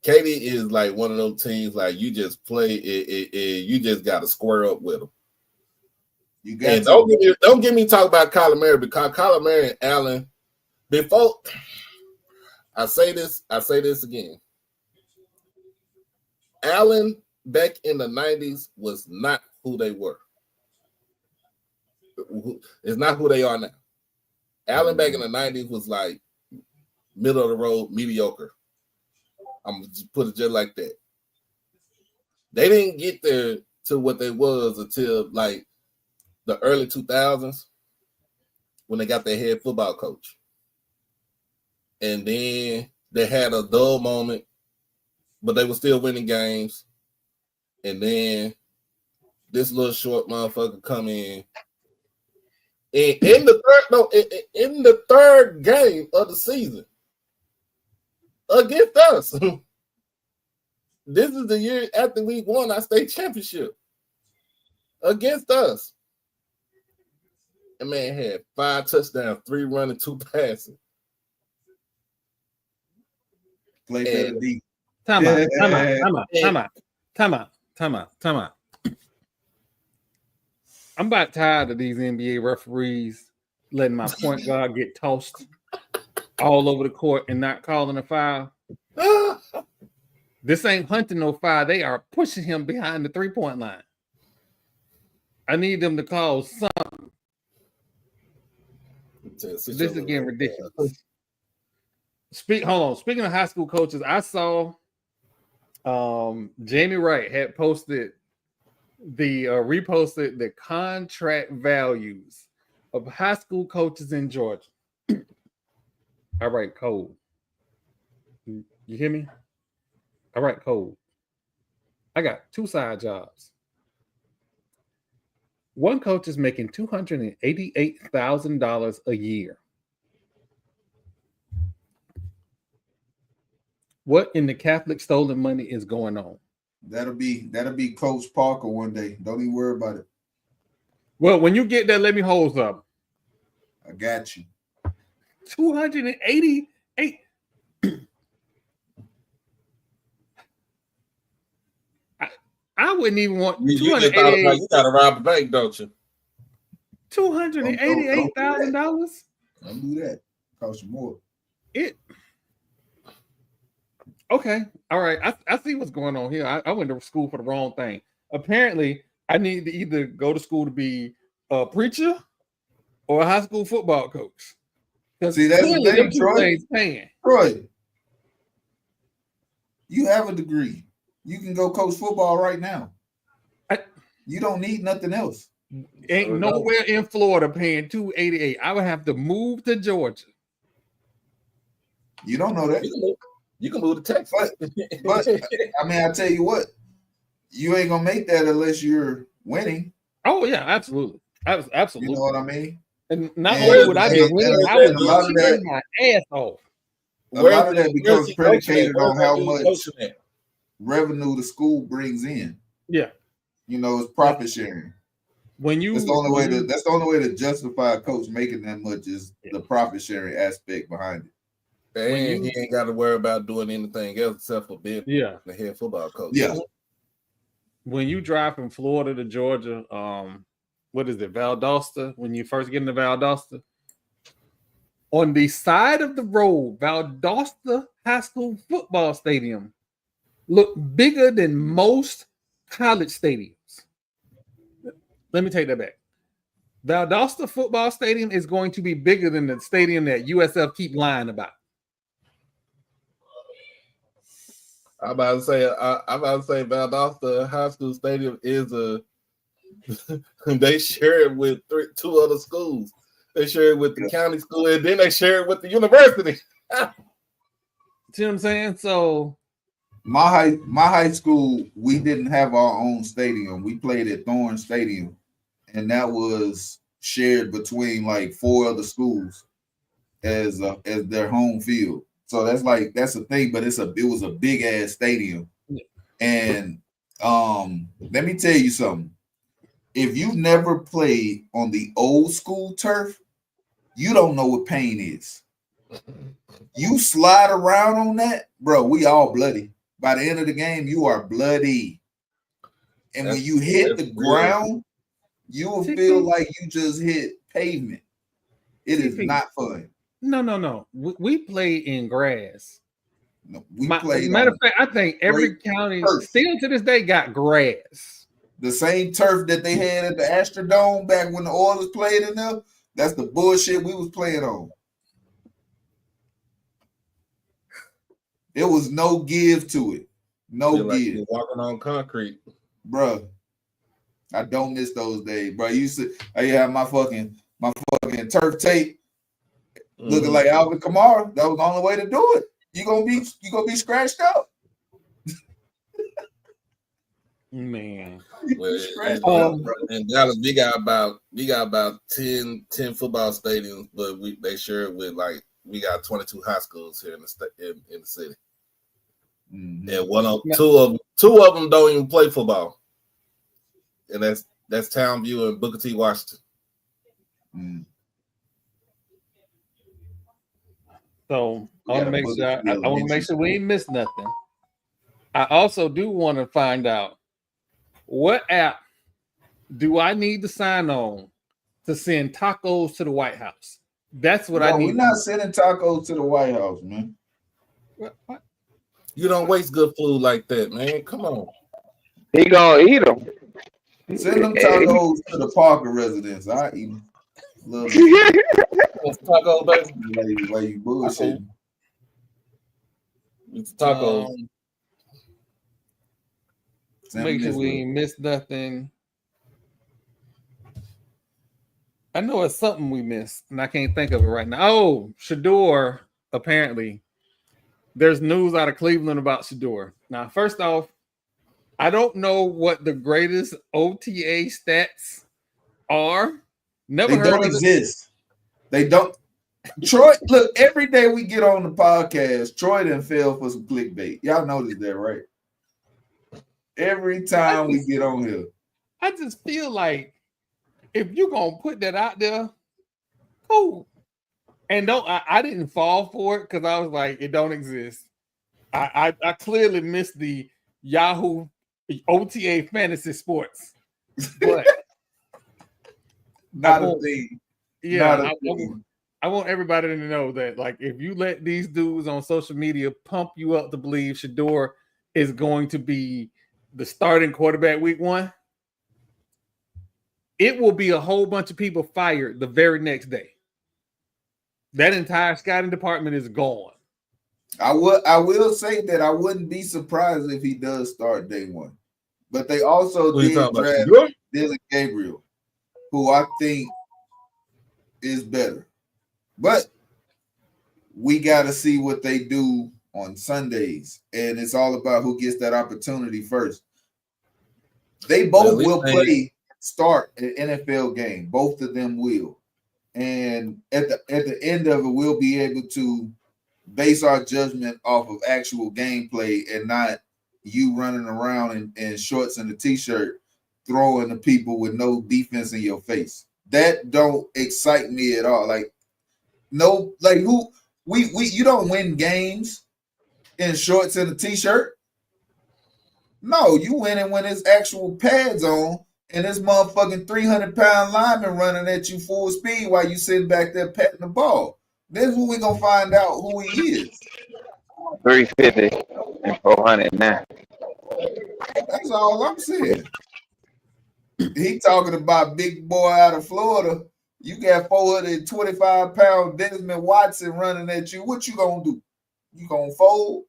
Katie is like one of those teams. Like you just play it. You just got to square up with them. You got don't get me talk about Kyler Murray, because Kyler Murray and Allen. Before I say this again. Allen back in the 90s was not who they were. It's not who they are now. Allen back in the 90s was like middle of the road, mediocre. I'm gonna just put it just like that. They didn't get there to what they was until like the early 2000s when they got their head football coach. And then they had a dull moment, but they were still winning games. And then this little short motherfucker come in. And in the third game of the season against us. This is the year after we won our state championship against us. And man had 5 touchdowns, 3 running, 2 passing. Play better deep. Time out. I'm about tired of these NBA referees letting my point guard get tossed all over the court and not calling a foul. This ain't hunting no foul. They are pushing him behind the 3-point line. I need them to call something. This is getting ridiculous. Speaking of high school coaches, I saw Jamie Wright had posted reposted the contract values of high school coaches in Georgia. All right, Cole. You hear me? All right, Cole. I got 2 side jobs. One coach is making $288,000 a year. What in the Catholic stolen money is going on? That'll be Coach Parker one day. Don't even worry about it. Well, when you get there, let me hold up. I got you. 288. I wouldn't even want. You gotta rob a bank, don't you? $288,000. Don't do that. Cost you more. Okay. All right. I see what's going on here. I went to school for the wrong thing. Apparently, I need to either go to school to be a preacher or a high school football coach. See, that's the thing, Troy. You have a degree. You can go coach football right now. You don't need nothing else. Ain't nowhere in Florida paying $288. I would have to move to Georgia. You don't know that. You can move to Texas. But I mean, I tell you what, you ain't gonna make that unless you're winning. Oh yeah, absolutely. Absolutely. You know what I mean? And not only would I be winning, I would be cheering my ass off. A lot of that becomes predicated on how much revenue the school brings in. Yeah. You know, it's profit sharing. That's the only way to justify a coach making that much is the profit sharing aspect behind it. And he ain't got to worry about doing anything else except for being the head football coach. Yeah. When you drive from Florida to Georgia, what is it, Valdosta? When you first get into Valdosta, on the side of the road, Valdosta High School football stadium look bigger than most college stadiums. Let me take that back. Valdosta football stadium is going to be bigger than the stadium that USF keep lying about. I'm about to say Valdosta High School Stadium is they share it with two other schools. They share it with the county school, and then they share it with the university. See what I'm saying? So my high school, we didn't have our own stadium. We played at Thorne Stadium, and that was shared between like 4 other schools as their home field. So that's a thing, but it was a big ass stadium. And let me tell you something. If you've never played on the old school turf, you don't know what pain is. You slide around on that, bro, we all bloody. By the end of the game, you are bloody. And when you hit the ground, you will feel like you just hit pavement. It is not fun. No. We play in grass. No, play. Matter of fact, I think every county still to this day got grass. The same turf that they had at the Astrodome back when the Oilers played in there, that's the bullshit we was playing on. There was no give to it. No give. Like you're walking on concrete. Bro, I don't miss those days, bro. I have my fucking turf tape looking like Alvin Kamara. That was the only way to do it. You gonna be scratched up. Man. In Dallas, we got about 10 football stadiums, but they share it with we got 22 high schools here in the city. Mm-hmm. And two of them don't even play football. And that's Townview and Booker T. Washington. Mm. So I want to make sure we ain't miss nothing. I also do want to find out what app do I need to sign on to send tacos to the White House. That's what I need. We're not sending tacos to the White House, man. What? You don't waste good food like that, man. Come on. He gonna eat them. Send them tacos to the Parker residence. I eat them. Tacos, baby. Why you bullshitting? It's tacos. Make sure we ain't miss nothing. I know it's something we missed, and I can't think of it right now. Oh, Shador, apparently. There's news out of Cleveland about Shador. Now, first off, I don't know what the greatest OTA stats are. Never heard of it. They don't exist. They don't. Troy, look, every day we get on the podcast, Troy done fell for some clickbait. Y'all noticed that, right? Every time we get on here. I just feel like if you're going to put that out there, cool. And I didn't fall for it because I was like, it don't exist. I clearly missed the Yahoo OTA fantasy sports. But not a thing. Yeah, I want everybody to know that, like, if you let these dudes on social media pump you up to believe Shador is going to be the starting quarterback week 1, it will be a whole bunch of people fired the very next day. That entire scouting department is gone. I will say that I wouldn't be surprised if he does start day one. But they also did draft Dylan Gabriel, who I think is better. But we got to see what they do on Sundays. And it's all about who gets that opportunity first. They both will start an NFL game. Both of them will. And at the end of it, we'll be able to base our judgment off of actual gameplay and not you running around in shorts and a t-shirt throwing the people with no defense in your face. That don't excite me at all. Like, no, like you don't win games in shorts and a t-shirt. No, you win it when there's actual pads on and this motherfucking 300-pound lineman running at you full speed while you sitting back there patting the ball. That's when we're gonna find out who he is. 350 and 400 now. That's all I'm saying. He talking about big boy out of Florida. You got 425-pound Desmond Watson running at you. What you gonna do? You gonna fold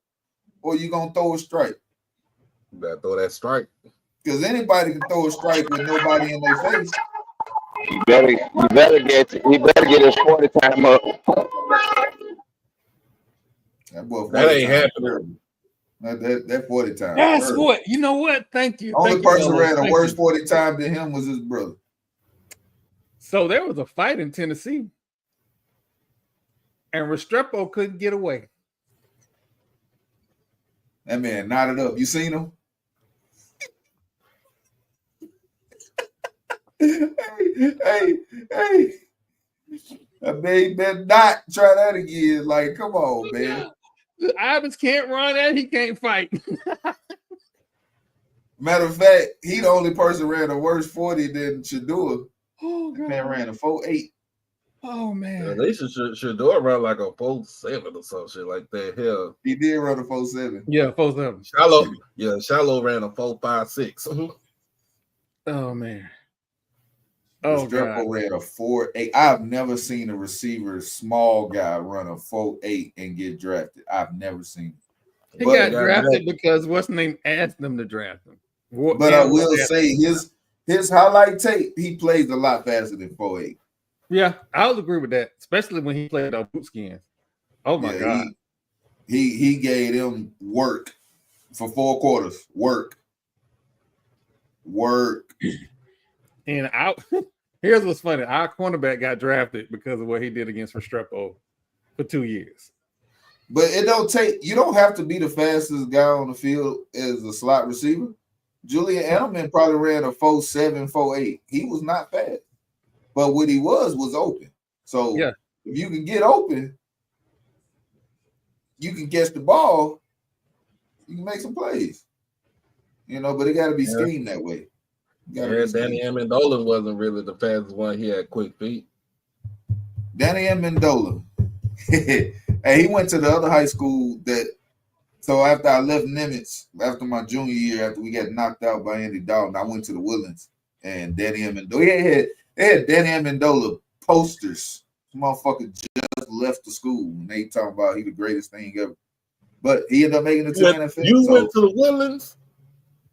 or you gonna throw a strike? You better throw that strike. Because anybody can throw a strike with nobody in their face. You better get his 40 time up. That ain't happening. That 40 time. That's what. You know what? Thank you. Only person who ran a worse 40 time than him was his brother. So there was a fight in Tennessee, and Restrepo couldn't get away. That man knotted up. You seen him? hey. I mean, better not try that again. Like, come on, man. Ivans can't run and he can't fight. Matter of fact, he the only person ran a worse 40 than Shadua. Oh, God. Man ran a 4.8. Oh, man. Yeah, they Shadua run like a 4.7 or some shit like that. Hell, he did run a 4.7. Yeah, 4.7. Shallow ran a 4.56. Oh, man. Oh, God. Ran a 4.8. I've never seen a receiver, small guy, run a 4.8 and get drafted. I've never seen it. He got drafted because what's his name asked them to draft him. But I will say his highlight tape, he plays a lot faster than 4.8. Yeah, I'll agree with that, especially when he played on bootskins. Oh my God. He gave them work for 4 quarters. Work. And here's what's funny. Our cornerback got drafted because of what he did against Restrepo for 2 years. But you don't have to be the fastest guy on the field as a slot receiver. Julian Edelman probably ran a 4.7, 4.8. He was not fast. But what he was open. So if you can get open, you can catch the ball, you can make some plays. But it got to be schemed that way. Danny Amendola wasn't really the fastest one. He had quick feet. Danny Amendola. Hey, he went to the other high school so after I left Nimitz, after my junior year, after we got knocked out by Andy Dalton, I went to the Woodlands and Danny Amendola. They had Danny Amendola posters. This motherfucker just left the school and they talking about he the greatest thing ever. But he ended up making it to the NFL. You went to the Woodlands?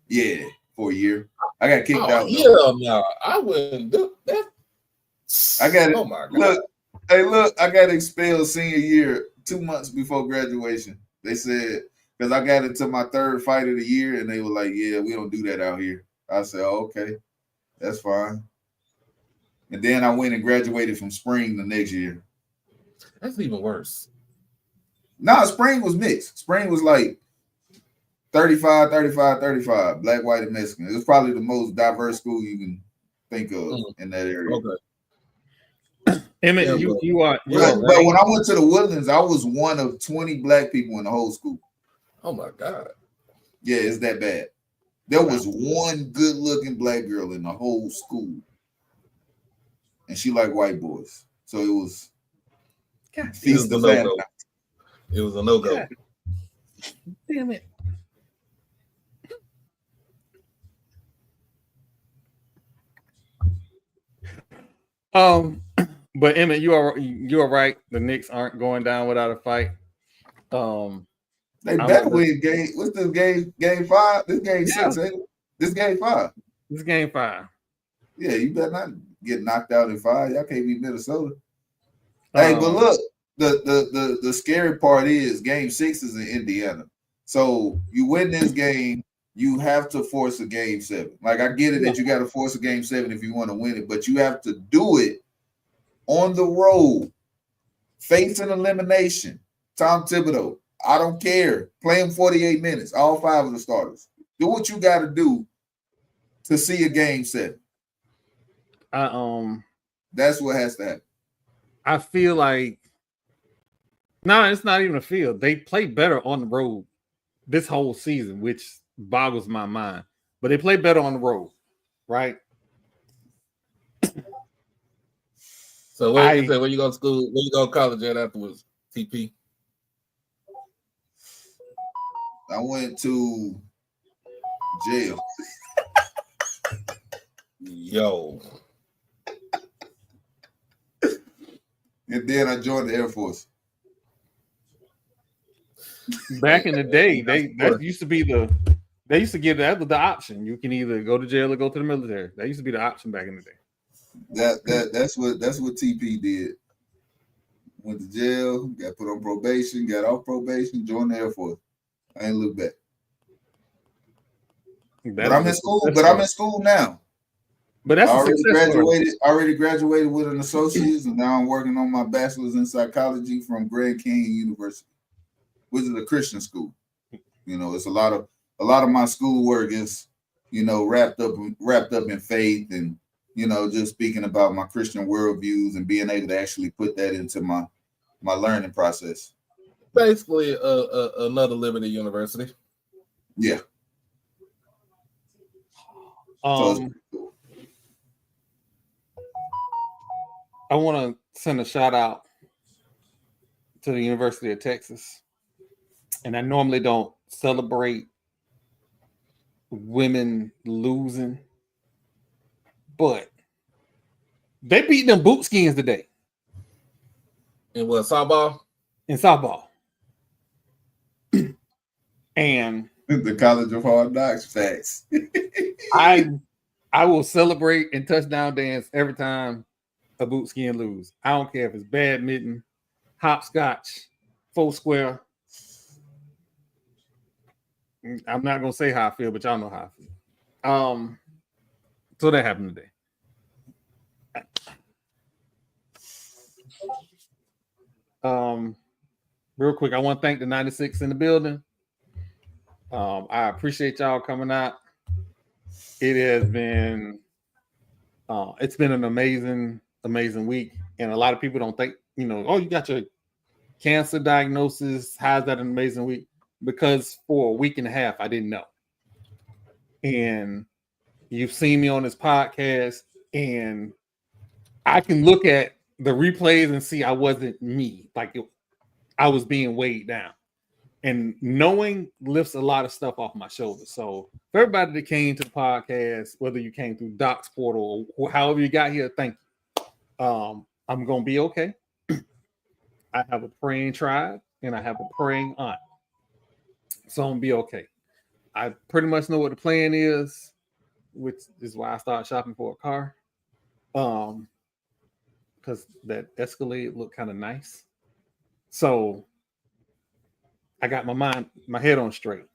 Yeah, for a year. I got kicked out. Yeah, no, I wouldn't do that. I got it. Oh my God. Look, I got expelled senior year 2 months before graduation. They said, because I got into my 3rd fight of the year, and they were like, yeah, we don't do that out here. I said, oh, okay, that's fine. And then I went and graduated from spring the next year. That's even worse. Nah, spring was mixed. Spring was like 35, 35, 35, black, white, and Mexican. It was probably the most diverse school you can think of in that area. Okay. Emmett, you are but when I went to the Woodlands, I was one of 20 black people in the whole school. Oh my God. Yeah, it's that bad. There was one good-looking black girl in the whole school. And she liked white boys. So it was feast of no-go. It was a no-go. God. Damn it. But Emmett, you are right. The Knicks aren't going down without a fight. They better win game. What's this game? Game 5? This game 6, ain't it? This game 5. This game 5. Yeah, you better not get knocked out in 5. Y'all can't beat Minnesota. Hey, but look, the scary part is game 6 is in Indiana. So you win this game, you have to force a game 7. Like, I get it that you got to force a game 7 if you want to win it, but you have to do it on the road, facing elimination. Tom Thibodeau, I don't care. Play him 48 minutes, all 5 of the starters. Do what you got to do to see a game 7. That's what has to happen. I feel like it's not even a feel. They play better on the road this whole season, which boggles my mind. But they play better on the road, right? So where you go to school? Where you go to college at afterwards? TP. I went to jail. Yo. And then I joined the Air Force. Back in the day, that used to be they used to give that was the option. You can either go to jail or go to the military. That used to be the option back in the day. That's what TP did. Went to jail, got put on probation, got off probation, joined the Air Force. I ain't look back. But I'm in school. But I'm in school now. But that's already graduated with an associate's, and now I'm working on my bachelor's in psychology from Grand Canyon University, which is a Christian school. You know, it's a lot of my schoolwork is, you know, wrapped up in faith, and, you know, just speaking about my Christian worldviews and being able to actually put that into my learning process. Basically, another Liberty University. Yeah. I want to send a shout out to the University of Texas. And I normally don't celebrate women losing, but they beat them boot skins today. In what, softball? In softball. And the College of Hard Knocks facts. I will celebrate and touchdown dance every time a boot skin lose. I don't care if it's badminton, hopscotch, full square. I'm not gonna say how I feel, but y'all know how I feel. So that happened today. Real quick, I want to thank the 96 in the building. I appreciate y'all coming out. It has been it's been an amazing week, and a lot of people don't think, you know, oh, you got your cancer diagnosis. How's that an amazing week? Because for a week and a half, I didn't know. And you've seen me on this podcast, and I can look at the replays and see I wasn't me. Like I was being weighed down. And knowing lifts a lot of stuff off my shoulders. So for everybody that came to the podcast, whether you came through Doc's portal or however you got here, thank you. I'm going to be okay. I have a praying tribe and I have a praying aunt. So I'm going to be okay. I pretty much know what the plan is, which is why I started shopping for a car. Because that Escalade looked kind of nice. So I got my head on straight.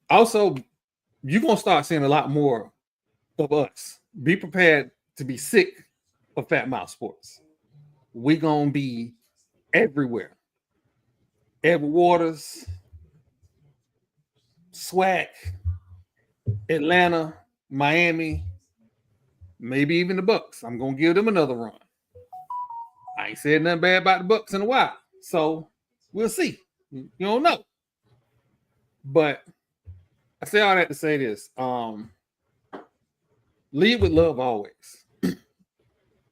Also, you're going to start seeing a lot more of us. Be prepared to be sick of Fatmouth Sports. We're going to be everywhere. Edward Waters, SWAC, Atlanta, Miami, maybe even the Bucks. I'm going to give them another run. I ain't said nothing bad about the Bucks in a while. So we'll see. You don't know. But I say all that to say this. Lead with love always.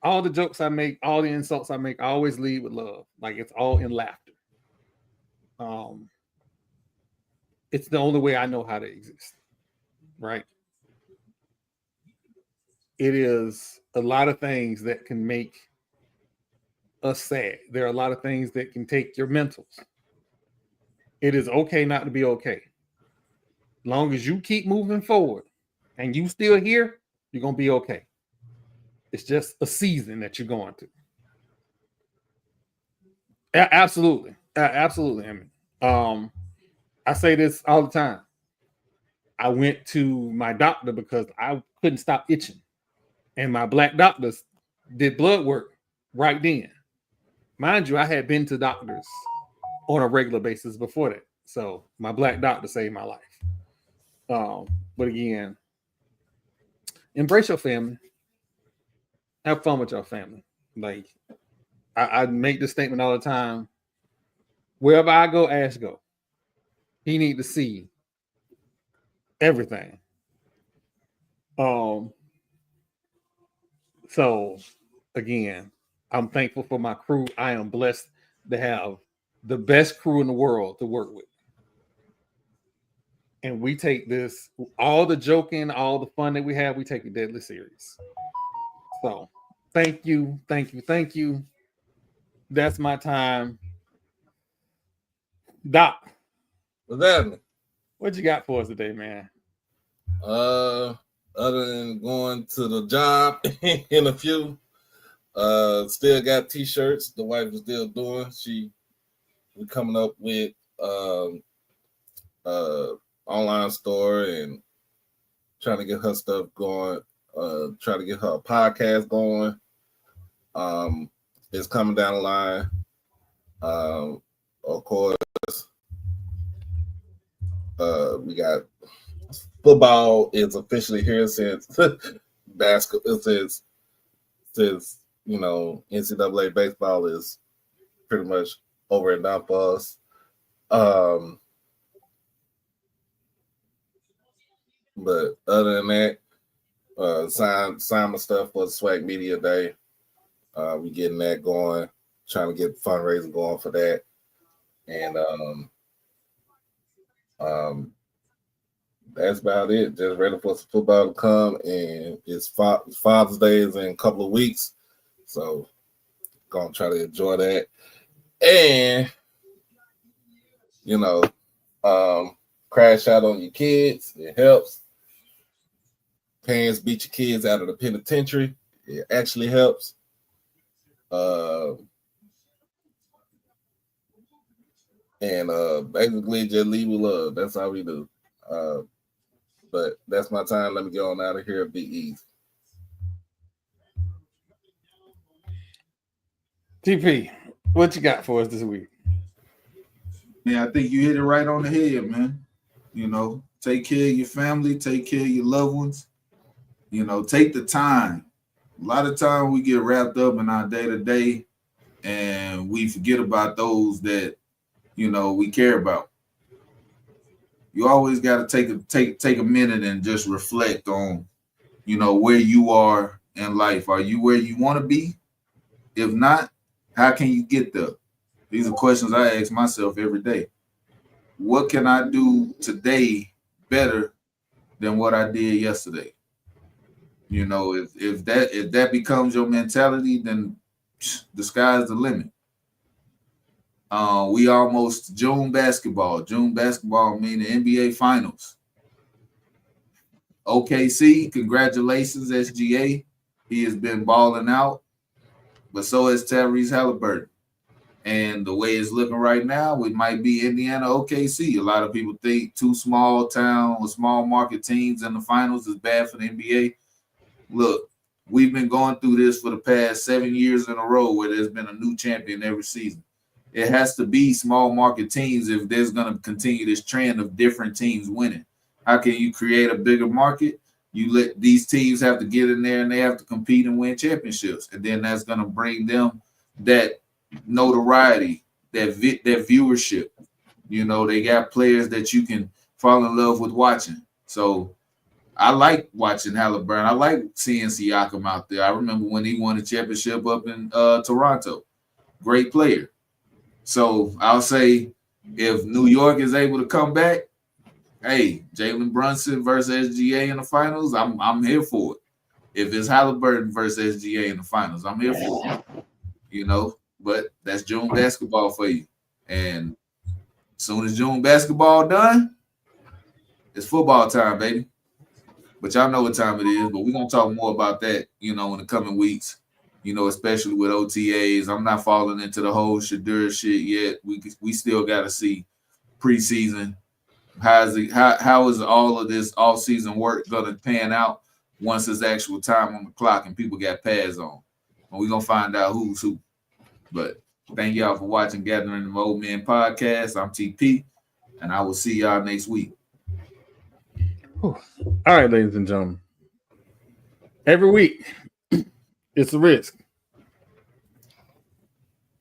All the jokes I make, all the insults I make, I always lead with love. Like it's all in laughter. It's the only way I know how to exist. Right? It is a lot of things that can make us sad. There are a lot of things that can take your mentals. It is okay not to be okay. Long as you keep moving forward and you still here, you're gonna be okay. It's just a season that you're going through. Absolutely, absolutely. I say this all the time. I went to my doctor because I couldn't stop itching, and my black doctors did blood work right then. Mind you, I had been to doctors on a regular basis before that, so my black doctor saved my life. But again, embrace your family. Have fun with your family. Like I make this statement all the time. Wherever I go, Ash go. He need to see everything. So again, I'm thankful for my crew. I am blessed to have the best crew in the world to work with. And we take this, all the joking, all the fun that we have, we take it deadly serious. So thank you. That's my time. Doc. What's happening? What you got for us today, man? Other than going to the job in a few, still got t-shirts. The wife is still doing. We're coming up with online store and trying to get her stuff going, trying to get her podcast going. It's coming down the line. Of course, we got football is officially here since basketball since NCAA baseball is pretty much over and done for us. But other than that, sign my stuff for the Swag Media Day. We getting that going, trying to get fundraising going for that. And that's about it. Just ready for some football to come, and it's Father's Day is in a couple of weeks, so gonna try to enjoy that. And crash out on your kids. It helps. Parents beat your kids out of the penitentiary. It actually helps. And basically just leave with love. That's how we do. But that's my time. Let me get on out of here. Be easy. TP, what you got for us this week? Yeah, I think you hit it right on the head, man. Take care of your family, take care of your loved ones. Take the time. A lot of time we get wrapped up in our day-to-day and we forget about those that, we care about. You always got to take a minute and just reflect on, where you are in life. Are you where you want to be? If not, how can you get there? These are questions I ask myself every day. What can I do today better than what I did yesterday? If that becomes your mentality, then the sky's the limit. We almost June basketball. June basketball mean the NBA Finals. OKC, congratulations, SGA. He has been balling out, but so has Tyrese Halliburton. And the way it's looking right now, it might be Indiana, OKC. A lot of people think two small town or small market teams in the finals is bad for the NBA. Look, we've been going through this for the past 7 years in a row where there's been a new champion every season. It has to be small market teams if there's going to continue this trend of different teams winning. How can you create a bigger market? You let these teams have to get in there and they have to compete and win championships. And then that's going to bring them that notoriety, that viewership. They got players that you can fall in love with watching. So I like watching Halliburton. I like seeing Siakam out there. I remember when he won a championship up in Toronto. Great player. So I'll say if New York is able to come back, hey, Jalen Brunson versus SGA in the finals, I'm here for it. If it's Halliburton versus SGA in the finals, I'm here for it. But that's June basketball for you. And Soon as June basketball done, it's football time, baby. But y'all know what time it is. But we're gonna talk more about that, in the coming weeks. Especially with OTAs. I'm not falling into the whole Shadur shit yet. We still got to see preseason. How is all of this off-season work gonna pan out once there's actual time on the clock and people got pads on? And we're gonna find out who's who. But thank y'all for watching Gathering of Old Men podcast. I'm TP, and I will see y'all next week. All right, ladies and gentlemen. Every week, it's a risk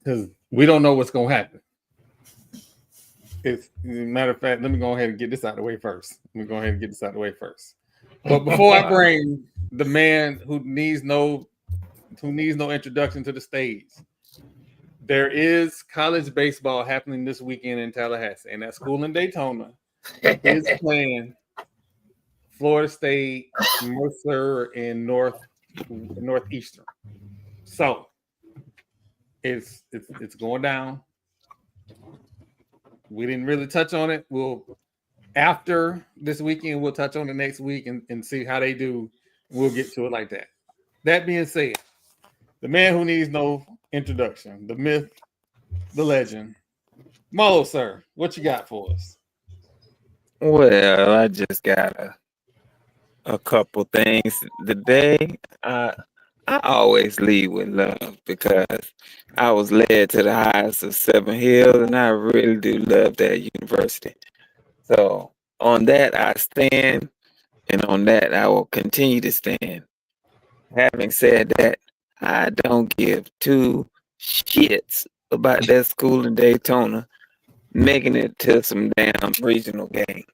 because we don't know what's gonna happen. As a matter of fact, let me go ahead and get this out of the way first. But before I bring the man who needs no introduction to the stage, there is college baseball happening this weekend in Tallahassee, and that school in Daytona is playing Florida State, Mercer, and Northeastern. So it's going down. We didn't really touch on it. After this weekend, we'll touch on it next week and see how they do. We'll get to it like that. That being said, the man who needs no introduction, the myth, the legend, Marlo, sir, what you got for us? Well, I just got a couple things today. I always lead with love because I was led to the highest of 7 hills, and I really do love that university. So on that, I stand, and on that, I will continue to stand. Having said that, I don't give 2 shits about that school in Daytona making it to some damn regional game.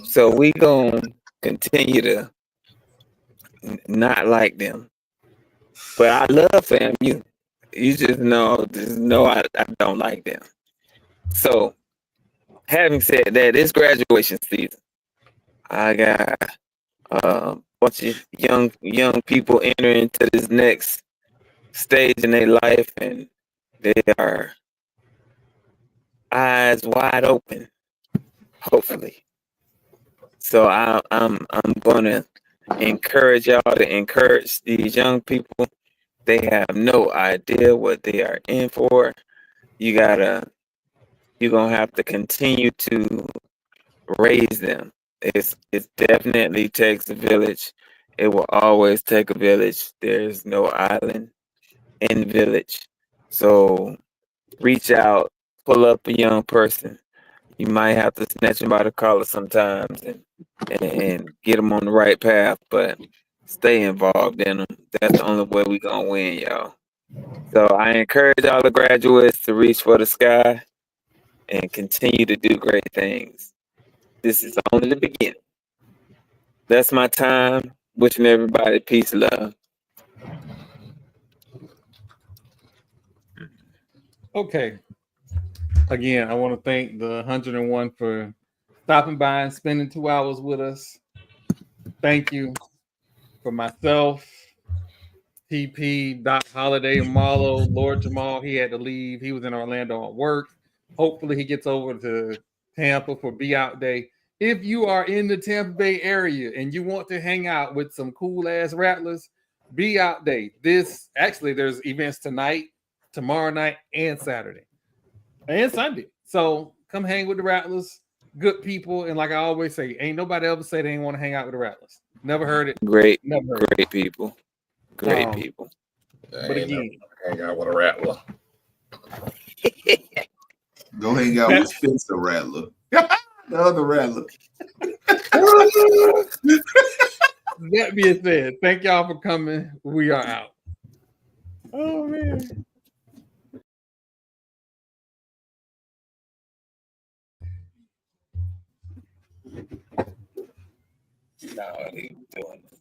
So we gonna continue to not like them. But I love FAMU. You just know I don't like them. So having said that, it's graduation season. I got a bunch of young people entering into this next stage in their life, and they are eyes wide open, hopefully. So I'm gonna encourage y'all to encourage these young people. They have no idea what they are in for. You're gonna have to continue to raise them. It definitely takes a village. It will always take a village. There's no island in the village. So reach out, pull up a young person. You might have to snatch them by the collar sometimes and get them on the right path, but stay involved in them. That's the only way we're going to win, y'all. So I encourage all the graduates to reach for the sky and continue to do great things. This is only the beginning. That's my time. Wishing everybody peace and love. Okay. Again, I want to thank the 101 for stopping by and spending 2 hours with us. Thank you. For myself, TP, Doc Holiday, Marlo, Lord Jamal, he had to leave. He was in Orlando at work. Hopefully he gets over to Tampa for Be Out Day. If you are in the Tampa Bay area and you want to hang out with some cool-ass Rattlers, Be Out Day. There's events tonight, tomorrow night, and Saturday. And Sunday. So come hang with the Rattlers. Good people. And like I always say, ain't nobody ever say they ain't want to hang out with the Rattlers. Never heard it. Great people. Great people. But again, hang out with a Rattler. Go hang out with Spencer Rattler. The other Rattler. That being said, thank y'all for coming. We are out. Oh, man. No, I ain't doing it.